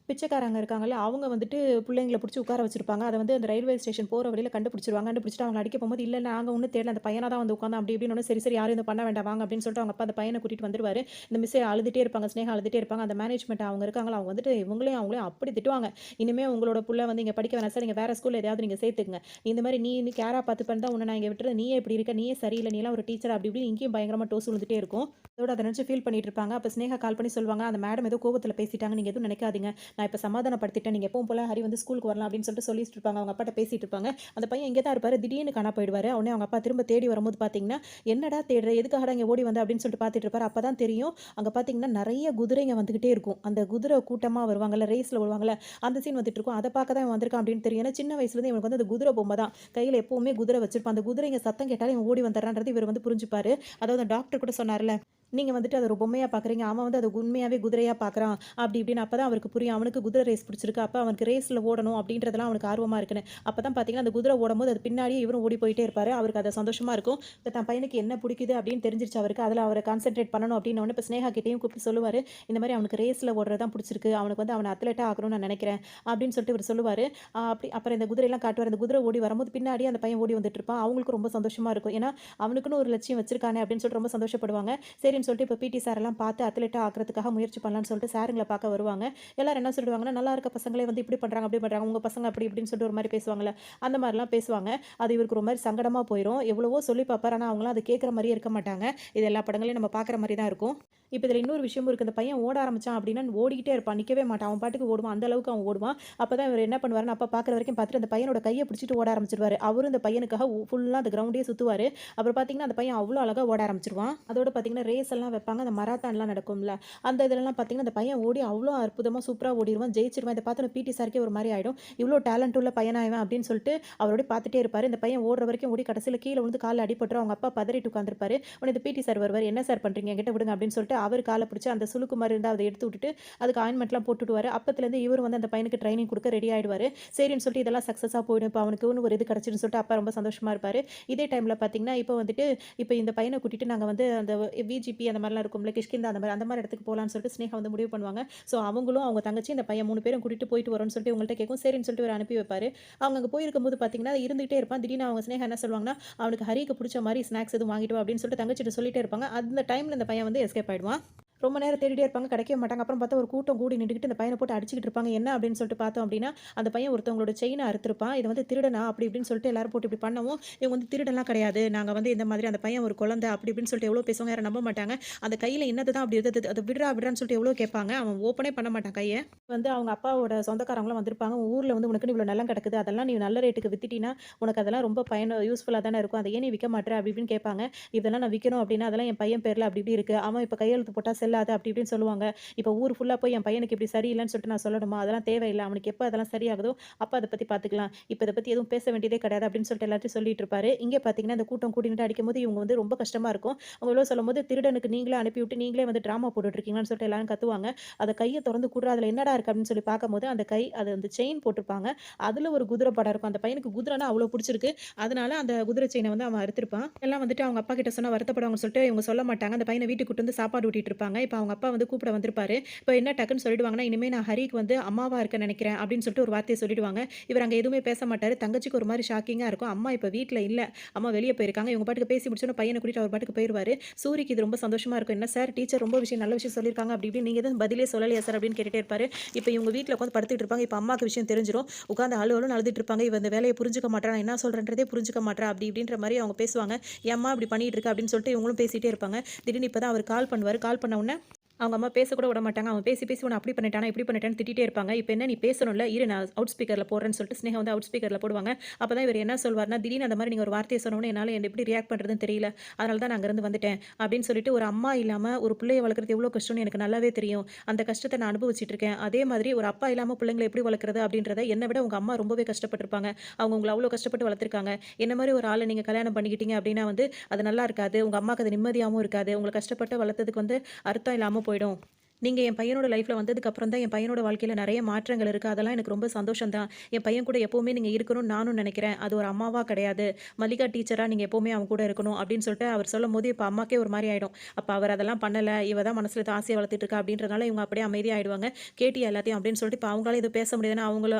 பிச்சைக்காரங்க இருக்காங்கல்ல, அவங்க வந்துட்டு புள்ளைங்கள புடிச்சு உட்கார வச்சிருப்பாங்க. அத வந்து அந்த ரயில்வே ஸ்டேஷன் போற வழியில கண்டுபிடிச்சுருவாங்க. கண்டுபிடிச்சுட்டு அவங்கள அடிக்க போம்போது, "இல்ல நாங்க ஒண்ணும் தேடல. அந்த பையனா தான் வந்து உட்கார்ந்தான்." அப்படி இப்படின்னோனே, "சரி, சரி யாரும் எதுவும் பண்ண வேண்டாம் வாங்க." அப்படின்னு சொல்லிட்டு அவங்க அப்பா அந்த பையன கூட்டிட்டு வந்துருவாரு. இந்த மிஸ் அழுதுட்டே இருப்பாங்க. ஸ்னேகா அழுதுட்டே இருப்பாங்க. அந்த மேனேஜ்மெண்ட் அவங்க இருக்காங்கல்ல, அவங்க வந்துட்டு இவங்களையும் அவங்களையும் அப்படி திட்டுவாங்க. "இனிமே உங்களோட புள்ள வந்து இங்க படிக்க வேணாம் சார். நீங்க வேற ஸ்கூல்ல எதையாவது நீங்க சேர்த்துக்குங்க. இந்த மாரி நீ கேரா பார்த்துப்பேன்னு தான் உன்ன நான் இங்க விட்டுறது. நீயே இப்படி இருக்க. நீயே சரியில்ல. நீலாம் ஒரு டீச்சரா?" அப்படி இப்படின்னு இங்கேயும் பயங்கரமா டோஸ் விழுந்துட்டே இருக்கும். அதோட அத நினைச்சு ஃபீல் பண்ணிட்டு இருப்பாங்க. அப்ப ஸ்னேகா கால் பண்ணி சொல்லுவாங்க, "அந்த மேடம் ஏதோ கோவத்துல பேசிட்டாங்க. நீங்க எதுவும் நினைக்காதீங்க. நான் இப்ப சமாதானப்படுத்திட்டேன். நீங்க எப்பவும் போல ஹரி வந்து ஸ்கூலுக்கு வரலாம் அப்படின்னு சொல்லிட்டு சொல்லிட்டு இருப்பாங்க. அவங்க அப்பாட்ட பேசிட்டு இருப்பாங்க. அந்த பையன் இங்கே தான் இருப்பாரு. திடீர்னு காணா போயிடுவாரு. உடனே அவங்க அப்பா திரும்ப தேடி வரும்போது பார்த்தீங்கன்னா, "என்னடா தேடுற? எதுக்காகடா இங்க ஓடி வந்த?" அப்படின்னு சொல்லிட்டு பார்த்துட்டு இருப்பாரு. அப்பதான் தெரியும், அங்க பார்த்தீங்கன்னா நெறைய குதிரைங்க வந்துகிட்டே இருக்கும். அந்த குதிரை கூட்டமா வருவாங்கல்ல, ரேஸ்ல வருவாங்கல்ல, அந்த சீன் வந்துட்டு இருக்கும். அத பார்க்க தான் இவன் வந்திருக்கான் அப்படின்னு தெரியும். ஏன்னா சின்ன வயசுலேருந்து இவனுக்கு வந்து அந்த குதிரை பொம்மை தான். கையில எப்பவுமே குதிரை வச்சிருப்பான். அந்த குதிரைங்க சத்தம் கேட்டாலே இவன் ஓடி வந்துடுறான்றது இவரு வந்து புரிஞ்சுப்பாரு. அதாவது டாக்டர் கூட சொன்னார்ல, நீங்க வந்துட்டு அத ஒரு பொம்மையா பார்க்குறீங்க. அவன் வந்து அத உண்மையாவே குதிரையா பார்க்குறான். அப்படி இப்படின்னு அப்பதான் அவருக்கு புரியும். அவனுக்கு குதிரை ரேஸ் பிடிச்சிருக்கு. அப்ப அவனுக்கு ரேஸ்ல ஓடணும் அப்படின்றதெல்லாம் அவனுக்கு ஆர்வமா இருக்குன்னு. அப்பதான் பார்த்தீங்கன்னா, அந்த குதிரை ஓடும்போது அது பின்னாடியே இவரும் ஓடி போயிட்டே இருப்பாரு. அவருக்கு அது சந்தோஷமா இருக்கும். இப்ப தன் பையனுக்கு என்ன பிடிக்குது அப்படின்னு தெரிஞ்சிருச்சு அவருக்கு. அதுல அவர கான்சன்ட்ரேட் பண்ணணும் அப்படின்னு உடனே இப்ப ஸ்னேகா கிட்டயும் கூப்பிட்டு சொல்லுவாரு. இந்த மாரி அவனுக்கு ரேஸ்ல ஓடுறது தான் பிடிச்சிருக்கு. அவனுக்கு வந்து அவன அத்லெட்டா ஆக்கணும்னு நான் நினைக்கிறேன். அப்படின்னு சொல்லிட்டு இவரு சொல்லுவாரு. அப்படி அப்புறம் இந்த குதிரையெல்லாம் காட்டுவாரு. அந்த குதிரை ஓடி வரும்போது பின்னாடியே அந்த பையன் ஓடி வந்துட்டு இருப்பான். அவங்களுக்கும் ரொம்ப சந்தோஷமா இருக்கும். ஏன்னா, அவனுக்குன்னு ஒரு லட்சியம் வச்சிருக்கானே அப்படின்னு சொல்லிட்டு ரொம்ப சந்தோஷப்படுவாங்க. சரின்னு சொல்லிட்டு இப்ப பிடி சாரெல்லாம் பார்த்து அத்லெட்டா ஆக்குறதுக்காக முயற்சி பண்ணலான்னு சொல்லிட்டு சாருங்கள பார்க்க வருவாங்க. எல்லாரும் என்ன சொல்லிடுவாங்கன்னா, "நல்லா இருக்க பசங்களே வந்து இப்படி பண்றாங்க, அப்படி பண்றாங்க. உங்க பசங்க அப்படி இப்படின்னு" சொல்லிட்டு ஒரு மாரி பேசுவாங்கல்ல. அந்த மாரிலாம் பேசுவாங்க. அது இவருக்கு ஒரு மாரி சங்கடமா போயிரும். எவ்வளவோ சொல்லி பார்ப்பாரு. ஆனா அவங்கலாம் அத கேட்கிற மாரியே இருக்க மாட்டாங்க. இது எல்லா படங்களையும் நம்ம பார்க்குற மாரி தான் இருக்கும். இப்ப இதுல இன்னொரு விஷயமும் இருக்கு. அந்த பையன் ஓட ஆரம்பிச்சான் அப்படின்னா ஓடிக்கிட்டே இருப்பான். நிக்கவே மாட்டான். அவன் பாட்டுக்கு ஓடுவான். அந்த அளவுக்கு அவன் ஓடுவான். அப்பதான் இவரு என்ன பண்ணுவாருன்னா, அப்பா பார்க்குற வரைக்கும் பார்த்துட்டு அந்த பையனோட கைய பிடிச்சிட்டு ஓட ஆரம்பிச்சுருவாரு. அவரும் இந்த பையனுக்காக ஃபுல்லா அந்த கிரவுண்டே சுத்துவாரு. அப்புறம் பார்த்தீங்கன்னா, அந்த பையன் அவ்ளோ அழகா ஓட ஆரம்பிச்சுருவான். அதோட பார்த்தீங்கன்னா, ரேஸ் எல்லாம் வைப்பாங்க. அந்த மராத்தான்லாம் நடக்கும்ல. அந்த இதுலலாம் பார்த்தீங்கன்னா, அந்த பையன் ஓடி அவ்ளோ அற்புதமா சூப்பரா ஓடிருவான். ஜெயிச்சுருவான். இத பார்த்தோனே பிடி சாருக்கே ஒரு மாரி ஆயிடும். இவ்ளோ டேலண்ட் உள்ள பையனா இவன் அப்படின்னு சொல்லிட்டு அவரோட பார்த்துட்டே இருப்பாரு. இந்த பையன் ஓடுற வரைக்கும் ஓடி கடைசியில கீழ விழுந்து கால்ல அடிபட்டுரும். அவங்க அப்பா பதறிட்டு உட்கார்ந்திருப்பாரு. உடனே இந்த பிடி சார் வருவாரு. "என்ன சார் பண்றீங்க? என்கிட்ட விடுங்க" அப்படின்னு சொல்லிட்டு அவர் கால பிடிச்சு அந்த சுளுக்கு மாரி இருந்தா அத எடுத்து விட்டுட்டு, அதுக்கு ஆயின்மென்ட்லாம் போட்டு விடுவாரு. அப்பத்துலேருந்து இவரு வந்து அந்த பையனுக்கு ட்ரெய்னிங் குடுக்க ரெடி ஆயிடுவாரு. சரின்னு சொல்லிட்டு இதெல்லாம் சக்ஸஸா போயிடும். இப்ப அவனுக்குன்னு ஒரு இது கிடைச்சிருன்னு சொல்லிட்டு அப்பா ரொம்ப சந்தோஷமா இருப்பாரு. இதே டைம்ல பார்த்தீங்கன்னா, இப்ப வந்துட்டு இப்ப இந்த பையன கூட்டிட்டு நாங்க வந்து அந்த விஜிபி அந்த மாரிலாம் இருக்கும்ல, கிஷ்கிந்தா அந்த மாரி இடத்துக்கு போலான்னு சொல்லிட்டு ஸ்னேகா வந்து முடிவு பண்ணுவாங்க. ஸோ அவங்களும் அவங்க தங்கச்சி இந்த பையன் 3 பேரும் கூட்டிட்டு போயிட்டு வரோம்ன்னு சொல்லிட்டு இவங்கள்ட்ட கேட்கும். சரின்னு சொல்லிட்டு இவரு அனுப்பி வைப்பாரு. அவங்க அங்க போயிருக்கும்போது பார்த்தீங்கன்னா, இருந்துகிட்டே இருப்பான். திடீர்னு அவங்க ஸ்னேகா என்ன சொல்லுவாங்கன்னா, அவனுக்கு ஹரிக்கு புடிச்ச மாரி ஸ்நாக்ஸ் எதுவும் வாங்கிட்டு வா அப்படின்னு சொல்லிட்டு தங்கச்சிட்ட சொல்லிட்டே இருப்பாங்க. அந்த டைம்ல இந்த பையன் வந்து எஸ்கேப் ஆயிடுவான். ரொம்ப நேரம் தேடிட்டே இருப்பாங்க. கிடைக்கவே மாட்டாங்க. அப்புறம் பார்த்தா ஒரு கூட்டம் கூடி நின்னுகிட்டு இந்த பையன போட்டு அடிச்சுக்கிட்டு இருப்பாங்க. என்ன அப்படின்னு சொல்லிட்டு பார்த்தோம் அப்படின்னா, அந்த பையன் ஒருத்தவங்களோட செயின அறுத்திருப்பான். இத வந்து திருடனா அப்படி இப்படின்னு சொல்லிட்டு எல்லாரும் போட்டு இப்படி பண்ணவும், இவங்க வந்து திருடன்லாம் கிடையாது. நாங்க வந்து இந்த மாதிரி அந்த பையன் ஒரு குழந்தை அப்படி இப்படின்னு சொல்லிட்டு எவ்வளோ பேசுவாங்க. யாரும் நம்ப மாட்டாங்க. அந்த கையில என்னது தான் அப்படி இருந்தது. அத விட்றா விட்றான்னு சொல்லிட்டு எவ்வளோ கேட்பாங்க. அவன் ஓப்பனே பண்ண மாட்டான் கைய. வந்து அவங்க அப்பாவோட சொந்தக்காரவங்கலாம் வந்திருப்பாங்க. உன் ஊர்ல வந்து உனக்குன்னு இவ்வளோ நிலம் கிடக்குது. அதெல்லாம் நீ நல்ல ரேட்டுக்கு வித்துட்டீன்னா, உனக்கு அதெல்லாம் ரொம்ப யூஸ்ஃபுல்லா தானே இருக்கும். அத ஏன் நீ விக்க மாட்ற? அப்படி இப்படின்னு கேட்பாங்க. இதெல்லாம் நான் விக்கணும் அப்படின்னா, அதெல்லாம் என் பையன் பேர்ல அப்படி இப்படி இருக்கு. அவன் இப்ப கையெழுத்து போட்டா செல்லாது அப்படி இப்படின்னு சொல்லுவாங்க. இப்ப ஊர் ஃபுல்லா போய் என் பையனுக்கு இப்படி சரியில்லன்னு சொல்லிட்டு நான் சொல்லணுமா? அதெல்லாம் தேவையில்ல. அவனுக்கு எப்ப அதெல்லாம் சரியாகுதோ, அப்ப அத பத்தி பார்த்துக்கலாம். இப்ப இத பத்தி எதுவும் பேச வேண்டியதே கிடையாது அப்படின்னு சொல்லிட்டு எல்லார்ட்டயும் சொல்லிட்டு இருப்பாரு. இங்க பார்த்தீங்கன்னா, இந்த கூட்டம் கூடிட்டு அடிக்கும்போது இவங்க வந்து ரொம்ப கஷ்டமா இருக்கும். அவங்க இவ்வளோ சொல்லும்போது, திருடனுக்கு நீங்களே அனுப்பிவிட்டு நீங்களே வந்து டிராமா போட்டுட்டு இருக்கீங்களான்னு சொல்லிட்டு எல்லாரும் கத்துவாங்க. அத கைய தொறந்து குட்றா அதுல என்னடா இருக்கு அப்படின்னு சொல்லி பார்க்கும்போது, அந்த கை அது அந்த செயின் போட்டிருப்பாங்க. அதுல ஒரு குதிரை படம் இருக்கும். அந்த பையனுக்கு குதிரைனா அவ்வளோ புடிச்சிருக்கு. அதனால அந்த குதிரை செயின வந்து அவன் அறுத்திருப்பான். எல்லாம் வந்துட்டு அவங்க அப்பா கிட்ட சொன்னா வருத்தப்படுவாங்கன்னு சொல்லிட்டு இவங்க சொல்ல மாட்டாங்க. அந்த பையன வீட்டுக்கு கூட்டு வந்து சாப்பாடு ஊட்டிட்டு இருப்பாங்க. இப்ப அவங்க அப்பா வந்து கூப்பிட வந்திருப்பாரு. இப்ப என்ன டக்குன்னு சொல்லிடுவாங்கன்னா, "இனிமே நான் ஹரிக்கு வந்து அம்மாவா இருக்க நெனைக்கிறேன்" அப்படின்னு சொல்லிட்டு ஒரு வார்த்தைய சொல்லிடுவாங்க. இவர் அங்க எதுவுமே பேச மாட்டாரு. தங்கச்சிக்கு ஒரு மாரி ஷாக்கிங்கா இருக்கும். அம்மா இப்ப வீட்ல இல்ல. அம்மா வெளிய போயிருக்காங்க. இவங்க பாட்டுக்கு பேசி முடிச்சோனே பையன கூட்டிட்டு அவர் பாட்டுக்கு போயிருவாரு. சூரிக்கு இது ரொம்ப சந்தோஷமா இருக்கும். "என்ன சார் டீச்சர் ரொம்ப நல்ல விஷயம் சொல்லியிருக்காங்க. அப்படி இப்படின்னு நீங்க எதுவும் பதிலே சொல்லலையா சார்?" அப்படின்னு கேட்டுட்டே இருப்பாரு. இப்ப இவங்க வீட்ல உட்காந்து படுத்துட்டு இருப்பாங்க. இப்ப அம்மாக்கு விஷயம் தெரிஞ்சிரும். உட்காந்து அழு அழுன்னு அழுதுட்டு இருப்பாங்க. இவ இந்த வேலைய புரிஞ்சுக்க மாட்றா. நான் என்ன சொல்றேன்றதே புரிஞ்சுக்க மாட்றா. அப்படி இப்படின்ற மாரி அவங்க பேசுவாங்க. "ஏம்மா இப்படி பண்ணிட்டு இருக்க?" அப்படின்னு சொல்லிட்டு இவங்களும் பேசிட்டே இருப்பாங்க. திடீர்னு இப்ப தான் அவர் கால் பண்ணுவாரு. கால் பண்ண உடனே உடனே அவங்க அம்மா பேசக்கூட விட மாட்டாங்க. அவன் பேசி, பேசி உன்ன அப்படி பண்ணிட்டானா, இப்படி பண்ணிட்டான்னு திட்டிட்டே இருப்பாங்க. இப்ப என்ன நீ பேசணும்ல, இரு நான் அவுட் ஸ்பீக்கர்ல போடுறேன்னு சொல்லிட்டு ஸ்னேகா வந்து அவுட் ஸ்பீக்கர்ல போடுவாங்க. அப்பதான் இவரு என்ன சொல்வாருன்னா, திடீர்னு அந்த மாரி நீங்க ஒரு வார்த்தைய சொன்ன உடனே என்னால எப்படி ரியாக்ட் பண்றதுன்னு தெரியல. அதனால தான் நான் அங்கருந்து வந்துட்டேன். அப்படின்னு சொல்லிட்டு ஒரு அம்மா இல்லாம ஒரு புள்ளைய வளர்க்கறது எவ்வளோ கஷ்டம்னு எனக்கு நல்லாவே தெரியும். அந்த கஷ்டத்த நான் அனுபவிச்சுட்டு இருக்கேன். அதே மாதிரி ஒரு அப்பா இல்லாம பிள்ளைங்கள எப்படி வளர்க்கறது அப்படின்றத என்ன விட உங்க அம்மா ரொம்பவே கஷ்டப்பட்டுருப்பாங்க. அவங்க உங்கள அவ்வளோ கஷ்டப்பட்டு வளர்த்துருக்காங்க. என்ன மாரி ஒரு ஆள நீங்க கல்யாணம் பண்ணிக்கிட்டீங்க அப்படின்னா வந்து, அது நல்லா இருக்காது. உங்க அம்மாக்கு அது நிம்மதியாவும் இருக்காது. உங்கள கஷ்டப்பட்டு வளர்த்ததுக்கு வந்து அர்த்தம் இல்லாம போயிடும். நீங்க என் பையனோட லைஃப்ல வந்ததுக்கு அப்புறம் தான் என் பையனோட வாழ்க்கையில நெறைய மாற்றங்கள் இருக்கு. அதெல்லாம் எனக்கு ரொம்ப சந்தோஷம் தான். என் பையன் கூட எப்பவுமே நீங்க இருக்கணும்னு நானும் நெனைக்கிறேன். அது ஒரு அம்மாவா கிடையாது. மல்லிகா டீச்சரா நீங்க எப்பவுமே அவன் கூட இருக்கணும் அப்படின்னு சொல்லிட்டு அவர் சொல்லும்போது, இப்ப அம்மாக்கே ஒரு மாரி ஆயிடும். அப்ப அவர் அதெல்லாம் பண்ணல. இவ தான் மனசுல ஆசைய வளர்த்துட்டு இருக்கா அப்படின்றனால இவங்க அப்படியே அமைதியா ஆயிடுவாங்க. கேட்டியா எல்லாத்தையும் அப்படின்னு சொல்லிட்டு இப்ப அவங்களால எதுவும் பேச முடியாதுன்னா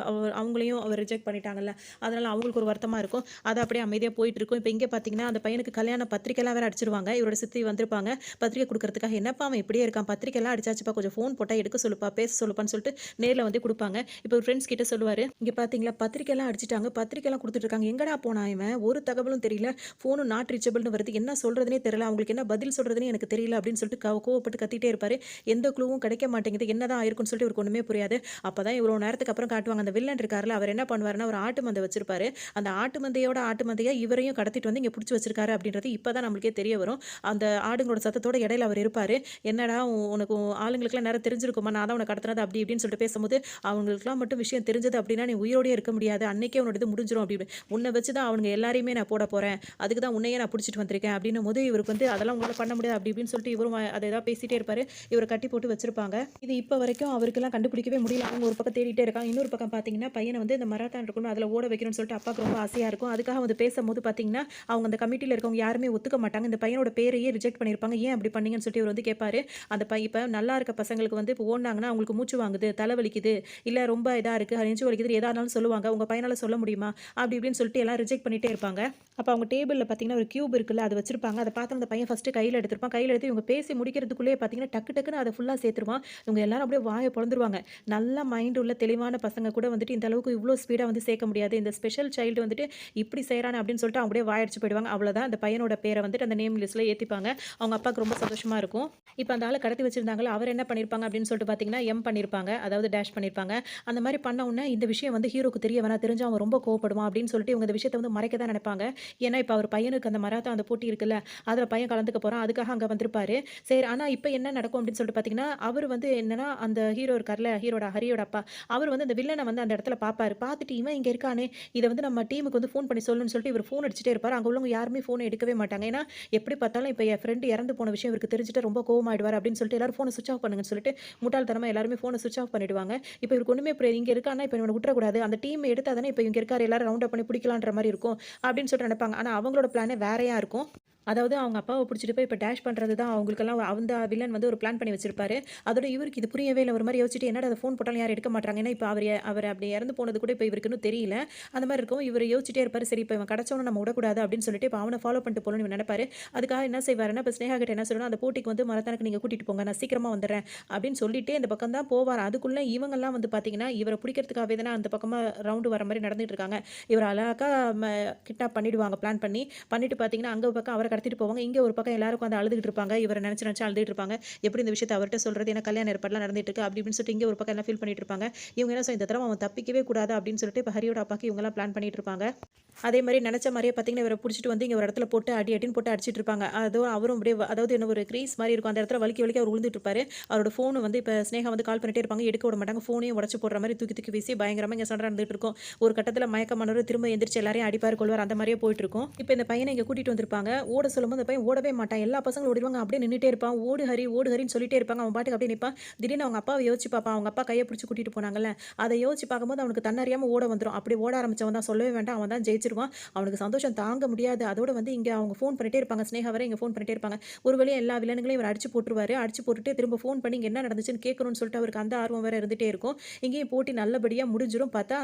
அவங்களையும் அவர் ரிஜெக்ட் பண்ணிட்டாங்கல்ல. அதனால அவங்களுக்கு ஒரு வருத்தமா இருக்கும். அது அப்படியே அமைதியா போயிட்டு இருக்கும். இப்ப இங்க பார்த்தீங்கன்னா, அந்த பையனுக்கு கல்யாண பத்திரிக்கைலாம் வேற அடிச்சிருவாங்க. இவரோட சித்தி வந்திருப்பாங்க. பத்திரிக்கை குடுக்கறதுக்காக. என்னப்பா அவன் இப்படியே இருக்கான்? பத்திரிக்கைலாம் அடிச்சாச்சுப்பா. கொஞ்சம் ஃபோன் போட்டா எடுக்க சொல்லுப்பா, பேச சொல்லுப்பான்னு சொல்லிட்டு நேர்ல வந்து குடுப்பாங்க. இப்போ ஃப்ரெண்ட்ஸ் கிட்ட சொல்லுவாரு, "இங்க பார்த்தீங்களா பத்திரிக்கைலாம் அடிச்சுட்டாங்க. பத்திரிக்கைலாம் குடுத்துட்டு இருக்காங்க. எங்கடா போனான் இவன்? ஒரு தகவலும் தெரியல. ஃபோனும் நாட் ரீச்சபிள்னு வருது. என்ன சொல்றதுன்னே தெரியல. அவங்களுக்கு என்ன பதில் சொல்றதுன்னே எனக்கு தெரியல." அப்படின்னு சொல்லிட்டு கோவப்பட்டு கத்திட்டே இருப்பாரு. எந்த க்ளூவும் கிடைக்க மாட்டேங்குது. என்னதான் ஆயிருக்கும்னு சொல்லிட்டு இவருக்கு ஒண்ணுமே புரியாது. அப்பதான் இவ்வளோ நேரத்துக்கு அப்புறம் காட்டுவாங்க. அந்த வில்லன் இருக்கார்ல, அவர் என்ன பண்ணுவாருன்னா, ஒரு ஆட்டு மந்தை வச்சிருப்பாரு. அந்த ஆட்டு மந்தையோட ஆட்டு மந்தையா இவரையும் கடத்திட்டு வந்து இங்க புடிச்சு வச்சிருக்காரு அப்படின்றது இப்பதான் நம்மளுக்கே தெரிய வரும். அந்த ஆடுங்களோட சத்தத்தோட இடையில அவர் இருப்பாரு. "என்னடா உனக்கு உன் ஆளுங்களுக்குலாம் நேரம் தெரிஞ்சிருக்குமா? நான் தான் உன்ன கடத்துனது." அப்படி இப்படின்னு சொல்லிட்டு பேசும்போது, "அவங்களுக்குலாம் மட்டும் விஷயம் தெரிஞ்சது அப்படின்னா, நீ உயிரோடயே இருக்க முடியாது. அன்னைக்கே உன்னோட இது முடிஞ்சிரும்." அப்படி இப்படி. "உன்ன வச்சு தான் அவனுங்க எல்லாரையுமே நான் போட போறேன். அதுக்கு தான் உன்னையே நான் புடிச்சிட்டு வந்திருக்கேன்." அப்படின்னும்போது இவருக்கு வந்து அதெல்லாம் உங்களால பண்ண முடியாது அப்படி இப்படின்னு சொல்லிட்டு இவரும் அத ஏதாவது பேசிட்டே இருப்பாரு. இவர கட்டி போட்டு வச்சிருப்பாங்க. இது இப்ப வரைக்கும் அவருக்கெல்லாம் கண்டுபிடிக்கவே முடியல. அவங்க ஒரு பக்கம் தேடிட்டே இருக்காங்க. இன்னொரு பக்கம் பார்த்தீங்கன்னா, பையன வந்து இந்த மராத்தான் இருக்கணும், அதுல ஓட வைக்கணும்னு சொல்லிட்டு அப்பாவுக்கு ரொம்ப ஆசையா இருக்கும். அதுக்காக வந்து பேசும்போது பார்த்தீங்கன்னா, அவங்க அந்த கமிட்டில இருக்கவங்க யாருமே ஒத்துக்க மாட்டாங்க. இந்த பையனோட பேரையே ரிஜெக்ட் பண்ணியிருப்பாங்க. "ஏன் அப்படி பண்ணீங்கன்னு?" சொல்லிட்டு இவரு வந்து கேட்பாரு. அந்த இப்ப நல்லா இருக்க பசங்களுக்கு வந்து இப்போ ஓடுனாங்கன்னா, அவங்களுக்கு மூச்சு வாங்குது, தலை வலிக்குது, இல்ல ரொம்ப இதா இருக்கு, நெஞ்சு வலிக்குது எதா இருந்தாலும் சொல்லுவாங்க. உங்க பையனால சொல்ல முடியுமா? அப்படி இப்படின்னு சொல்லிட்டு எல்லாம் ரிஜெக்ட் பண்ணிட்டே இருப்பாங்க. அப்ப அவங்க டேபிள்ல பார்த்தீங்கன்னா, ஒரு கியூப் இருக்குல்ல, அத வச்சிருப்பாங்க. அத பார்த்து அந்த பையன் ஃபர்ஸ்ட்டு கையில எடுத்திருப்பான். கையில எடுத்து இவங்க பேசி முடிக்கிறதுக்குள்ளேயே பார்த்தீங்கன்னா, டக்கு டக்குன்னு அத ஃபுல்லா சேர்த்துருவான். இவங்க எல்லாரும் அப்படியே வாய பொளந்துருவாங்க. நல்ல மைண்ட் உள்ள தெளிவான பசங்க கூட வந்துட்டு இந்த அளவுக்கு இவ்ளோ ஸ்பீடா வந்து சேர்க்க முடியாது. இந்த ஸ்பெஷல் சைல்டு வந்துட்டு இப்படி செய்றானே அப்படின்னு சொல்லிட்டு அவங்க அப்படியே வாயடிச்சு போயிடுவாங்க. அவ்வளோதான் அந்த பையனோட பேர வந்துட்டு அந்த நேம் லிஸ்ட்ல ஏத்திப்பாங்க. அவங்க அப்பாவுக்கு ரொம்ப சந்தோஷமா இருக்கும். இப்ப அந்த ஆள கடத்தி வச்சிருந்தாங்கல்ல, அவர் என்ன பண்ணியிருப்பாங்க அப்படின்னு சொல்லிட்டு பார்த்தீங்கன்னா, எம் பண்ணியிருப்பாங்க. அதாவது டேஷ் பண்ணியிருப்பாங்க. அந்த மாரி பண்ண உடனே இந்த விஷயம் வந்து ஹீரோக்கு தெரிய வேணாம். தெரிஞ்சா அவன் ரொம்ப கோவப்படுவான் அப்படின்னு சொல்லிட்டு இவங்க இந்த விஷயத்த வந்து மறைக்க தான் நினைப்பாங்க. ஏன்னா, இப்ப அவர் பையனுக்கு அந்த மராத்தான் அந்த போட்டி இருக்குல்ல, அதுல பையன் கலந்துக்க போறான். அதுக்காக அங்க வந்திருப்பாரு. சரி, ஆனா இப்ப என்ன நடக்கும் அப்படின்னு சொல்லிட்டு பார்த்தீங்கன்னா, அவரு வந்து என்னன்னா, அந்த ஹீரோ இருக்கார்ல, ஹரியோட அப்பா, அவர் வந்து அந்த வில்லன வந்து அந்த இடத்துல பார்ப்பாரு. பார்த்துட்டு இவன் இங்க இருக்கானே, இத வந்து நம்ம டீமுக்கு வந்து ஃபோன் பண்ணி சொல்லணும்னு சொல்லிட்டு இவரு ஃபோன் அடிச்சுட்டே இருப்பாரு. அங்க உள்ளவங்க யாருமே ஃபோன எடுக்கவே மாட்டாங்க. ஏன்னா, எப்படி பார்த்தாலும் இப்ப என் ஃப்ரெண்ட் இறந்து போன விஷயம் இவருக்கு தெரிஞ்சுட்டா ரொம்ப கோவமாயிடுவாரு அப்படின்னு சொல்லிட்டு எல்லாரும் ஃபோன ஸ்விட்ச் ஆஃப் பண்ணுங்கன்னு சொல்லிட்டு முட்டாள்தனமா எல்லாருமே ஃபோன ஸ்விட்ச் ஆஃப் பண்ணிடுவாங்க. இப்ப இவருக்கு ஒண்ணுமே புரியாது. இங்க இருக்கான்னா, இப்ப இவன விட்டுறக்கூடாது. அந்த டீம் எடுத்தா தானே இப்ப இங்க இருக்காரு எல்லாரும் ரவுண்ட் அப் பண்ணி பிடிக்கலான்ற மாரி இருக்கும். அப்படின்னு சொல்லிட்டு நினைப்பாங்க. ஆனா அவங்களோட பிளானே வேறயா இருக்கும். அதாவது அவங்க அப்பாவ புடிச்சிட்டு போய் இப்ப டேஷ் பண்றது தான் அவங்களுக்கெல்லாம் அந்த வில்லன் வந்து ஒரு பிளான் பண்ணி வச்சிருப்பாரு. அதோட இவருக்கு இது புரியவே இல்ல. ஒரு மாரி யோசிச்சுட்டு என்னடா அத ஃபோன் போட்டாலும் யாரும் எடுக்க மாட்றாங்க. ஏன்னா இப்ப அவர் அப்படி இறந்து போனது கூட இப்ப இவருக்கு இன்னும் தெரியல. அந்த மாரி இருக்கும். இவரு யோசிச்சுட்டே இருப்பாரு. சரி இப்ப இவன் கிடைச்சவன நம்ம விடக்கூடாது அப்படின்னு சொல்லிட்டு இப்ப அவன ஃபாலோ பண்ணிட்டு போலாம்னு இவர் நினைப்பாரு. அதுக்காக என்ன செய்வாருன்னா, இப்ப ஸ்னேகா கிட்ட என்ன சொல்லணும், அந்த போட்டிக்கு வந்து மரத்தானுக்கு நீங்க கூட்டிட்டு போங்க. நான் சீக்கிரமா வந்துர்றேன் அப்படின்னு சொல்லிட்டு இந்த பக்கம் தான் போவாரு. அதுக்குள்ள இவங்கலாம் வந்து பார்த்தீங்கன்னா, இவர பிடிக்கிறதுக்காகவே தானே அந்த பக்கமா ரவுண்டு வர மாரி நடந்துட்டு இருக்காங்க. இவர அழகா கிட்னாப் பண்ணிடுவாங்க பிளான் பண்ணி. பண்ணிட்டு பார்த்தீங்கன்னா, அங்க ஒரு பக்கம் அவர கடத்திட்டு போவாங்க. இங்க ஒரு பக்கம் எல்லாரும் உட்கார்ந்து அழுதுகிட்டு இருப்பாங்க. இவர நெனச்சு நெனச்சு அழுதுட்டு இருப்பாங்க. எப்படி இந்த விஷயத்த அவர்ட்ட சொல்றது? ஏன்னா கல்யாண ஏற்பாடுலாம் நடந்துட்டு இருக்கு. அப்படி இப்படின்னு சொல்லிட்டு இங்க ஒரு பக்கம் எல்லாம் ஃபீல் பண்ணிட்டு இருப்பாங்க. இவங்க என்ன இந்த தடவ அவன் தப்பிக்கவே கூடாது அப்படின்னு சொல்லிட்டு இப்ப ஹரியோட அப்பாக்கு இவங்கலாம் பிளான் பண்ணிட்டு இருப்பாங்க. அதே மாரி நெனச்ச மாரியே பார்த்தீங்கன்னா, இவர புடிச்சிட்டு வந்து இங்க ஒரு இடத்துல போட்டு அடி அடின்னு போட்டு அடிச்சிட்டு இருப்பாங்க. அவரும் அப்படியே அதாவது என்ன ஒரு கிரீஸ் மாரி இருக்கும். அந்த இடத்துல வலிக்கி வலிக்கி அவர் விழுந்துட்டு இருப்பாரு. அவரோட ஃபோன் வந்து இப்ப ஸ்னேகா வந்து கால் பண்ணிட்டே இருப்பாங்க. எடுக்க விட மாட்டாங்க. ஃபோனையும் உடைச்சு போடுற மாரி தூக்கி தூக்கி வீசி பயங்கரமா இங்க சண்டை நடந்துட்டு இருக்கும். ஒரு கட்டத்துல மயக்கமானவரு திரும்ப எந்திரிச்சு எல்லாரையும் அடிப்பாரு, கொல்லுவாரு. அந்த மாரியே போயிட்டு இருக்கும். இப்ப இந்த பையன இங்க கூட்டிட்டு வந்திருப்பாங்க. ஓட சொல்லும்போது அந்த பையன் ஓடவே மாட்டான். எல்லா பசங்களும் ஓடிருவாங்க. அப்படியே நின்னுட்டே இருப்பான். ஓடு ஹரி, ஓடு ஹரின்னு சொல்லிட்டே இருப்பாங்க. அவன் பாட்டுக்கு அப்படியே நிப்பான். திடீர்னு அவங்க அப்பாவ யோசிச்சு பார்ப்பான். அவங்க அப்பா கைய பிடிச்சு கூட்டிட்டு போனாங்கல்ல, அத யோசிச்சு பார்க்கும்போது அவனுக்கு தன்னறியாம ஓட வந்துரும். அப்படி ஓட ஆரம்பிச்சவன் தான் சொல்லவே வேண்டாம். அவன் தான் ஜெயிச்சிருவான். அவனுக்கு சந்தோஷம் தாங்க முடியாது. அதோட வந்து இங்க அவங்க ஃபோன் பண்ணிட்டே இருப்பாங்க. ஸ்னேகா வேற இங்க ஃபோன் பண்ணிட்டே இருப்பாங்க. ஒரு வழியா எல்லா வில்லனுங்களையும் இவர் அடிச்சு போட்டுருவாரு. அடிச்சு போட்டுட்டு திரும்ப ஃபோன் பண்ணி இங்க என்ன நடந்துச்சுன்னு கேட்கணும்னு சொல்லிட்டு அவருக்கு அந்த ஆர்வம் வேற இருந்துட்டே இருக்கும். இங்கேயும் போட்டி நல்லபடியா முடிஞ்சிரும். பார்த்தா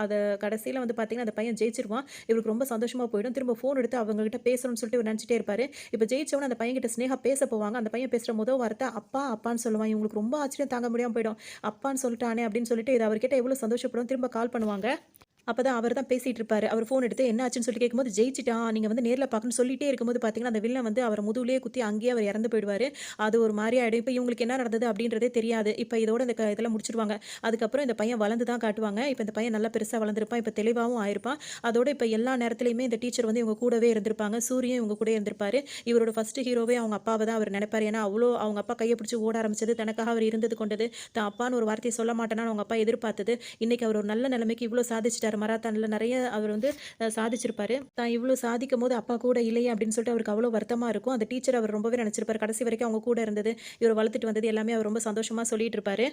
அத கடைசியில வந்து பார்த்தீங்கன்னா, அந்த பையன் ஜெயிச்சிருவான். இவருக்கு ரொம்ப சந்தோஷமா போயிடும். திரும்ப ஃபோன் எடுத்து அவங்க கிட்ட பேசணும்னு சொல்லிட்டு இவர் நினைச்சிட்டே இருப்பாரு. இப்ப ஜெயிச்சவன அந்த பையன்கிட்ட ஸ்னேகா பேச போவாங்க. அந்த பையன் பேசுற மொத வார்த்தை அப்பா, அப்பான்னு சொல்லுவான். இவங்களுக்கு ரொம்ப ஆச்சரியம் தாங்க முடியாம போயிடும். அப்பான்னு சொல்லிட்டானே அப்படின்னு சொல்லிட்டு இது அவர் கேட்டா எவ்வளவு சந்தோஷப்படும். திரும்ப கால் பண்ணுவாங்க. அப்பதான் அவர் தான் பேசிட்டு இருப்பாரு. அவர் ஃபோன் எடுத்து என்ன ஆச்சுன்னு சொல்லி கேட்கும்போது, "ஜெயிச்சுட்டான். நீங்க வந்து நேர்ல பார்க்கணும்னு" சொல்லிட்டே இருக்கும்போது பார்த்தீங்கன்னா, அந்த வில்லன் வந்து அவர முதுகுலயே குத்தி அங்கேயே அவர் இறந்து போயிடுவாரு. அது ஒரு மாரி ஆயிடும். இப்ப இவங்களுக்கு என்ன நடந்தது அப்படின்றதே தெரியாது. இப்ப இதோட இந்த இதெல்லாம் முடிச்சுருவாங்க. அதுக்கப்புறம் இந்த பையன் வளர்ந்து தான் காட்டுவாங்க. இப்ப இந்த பையன் நல்லா பெருசா வளர்ந்திருப்பான். இப்ப தெளிவாவும் ஆயிருப்பான். அதோட இப்ப எல்லா நேரத்துலயுமே இந்த டீச்சர் வந்து இவங்க கூடவே இருந்திருப்பாங்க. சூரியும் இவங்க கூடயே இருந்திருப்பாரு. இவரோட ஃபர்ஸ்ட் ஹீரோவே அவங்க அப்பாவ தான் அவர் நெனைப்பாரு. ஏன்னா, அவ்ளோ அவங்க அப்பா கைய பிடிச்சு ஓட ஆரம்பிச்சது, தனக்காக அவர் இருந்தது கொண்டது, தான் அப்பான்னு ஒரு வார்த்தைய சொல்ல மாட்டேனான்னு அவங்க அப்பா எதிர்பார்த்தது. இன்னைக்கு அவர் ஒரு நல்ல நிலைமைக்கு இவ்ளோ சாதிச்சுட்டாரு. மராத்தான்ல நெறைய அவர் வந்து சாதிச்சிருப்பாரு. தான் இவ்ளோ சாதிக்கும்போது அப்பா கூட இல்லையே அப்படின்னு சொல்லிட்டு அவருக்கு அவ்ளோ வருத்தமா இருக்கும். அந்த டீச்சர் அவர் ரொம்பவே நெனச்சிருப்பாரு. கடைசி வரைக்கும் அவங்க கூட இருந்தது, இவர வளர்த்துட்டு வந்தது எல்லாமே அவர் ரொம்ப சந்தோஷமா சொல்லிட்டு இருப்பாரு.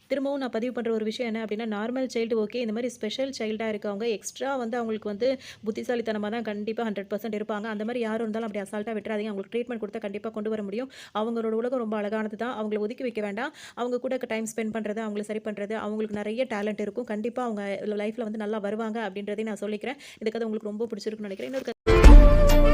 திரும்பவும் நான் பதிவு பண்ற ஒரு விஷயம் என்ன அப்படின்னா, நார்மல் சைல்டு ஓகே. இந்த மாரி ஸ்பெஷல் சைல்டா இருக்கவங்க எக்ஸ்ட்ரா வந்து அவங்களுக்கு வந்து புத்திசாலித்தனமா தான் கண்டிப்பா 100% இருப்பாங்க. அந்த மாரி யாரும் இருந்தாலும் அப்படி அசால்ட்டா விட்டுறாதீங்க. அவங்களுக்கு ட்ரீட்மெண்ட் குடுத்தா கண்டிப்பா கொண்டு வர முடியும். அவங்களோட உலகம் ரொம்ப அழகானது தான். அவங்கள ஒதுக்கி வைக்க வேண்டாம். அவங்க கூட டைம் ஸ்பெண்ட் பண்றது, அவங்கள சரி பண்றது, அவங்களுக்கு நெறைய டேலண்ட் இருக்கும். கண்டிப்பா அவங்க லைஃப்ல வந்து நல்லா வருவாங்க அப்படின்றதையும் நான் சொல்லிக்கிறேன். இந்த கதை உங்களுக்கு ரொம்ப பிடிச்சிருக்கும்னு நெனைக்கிறேன். இன்னொரு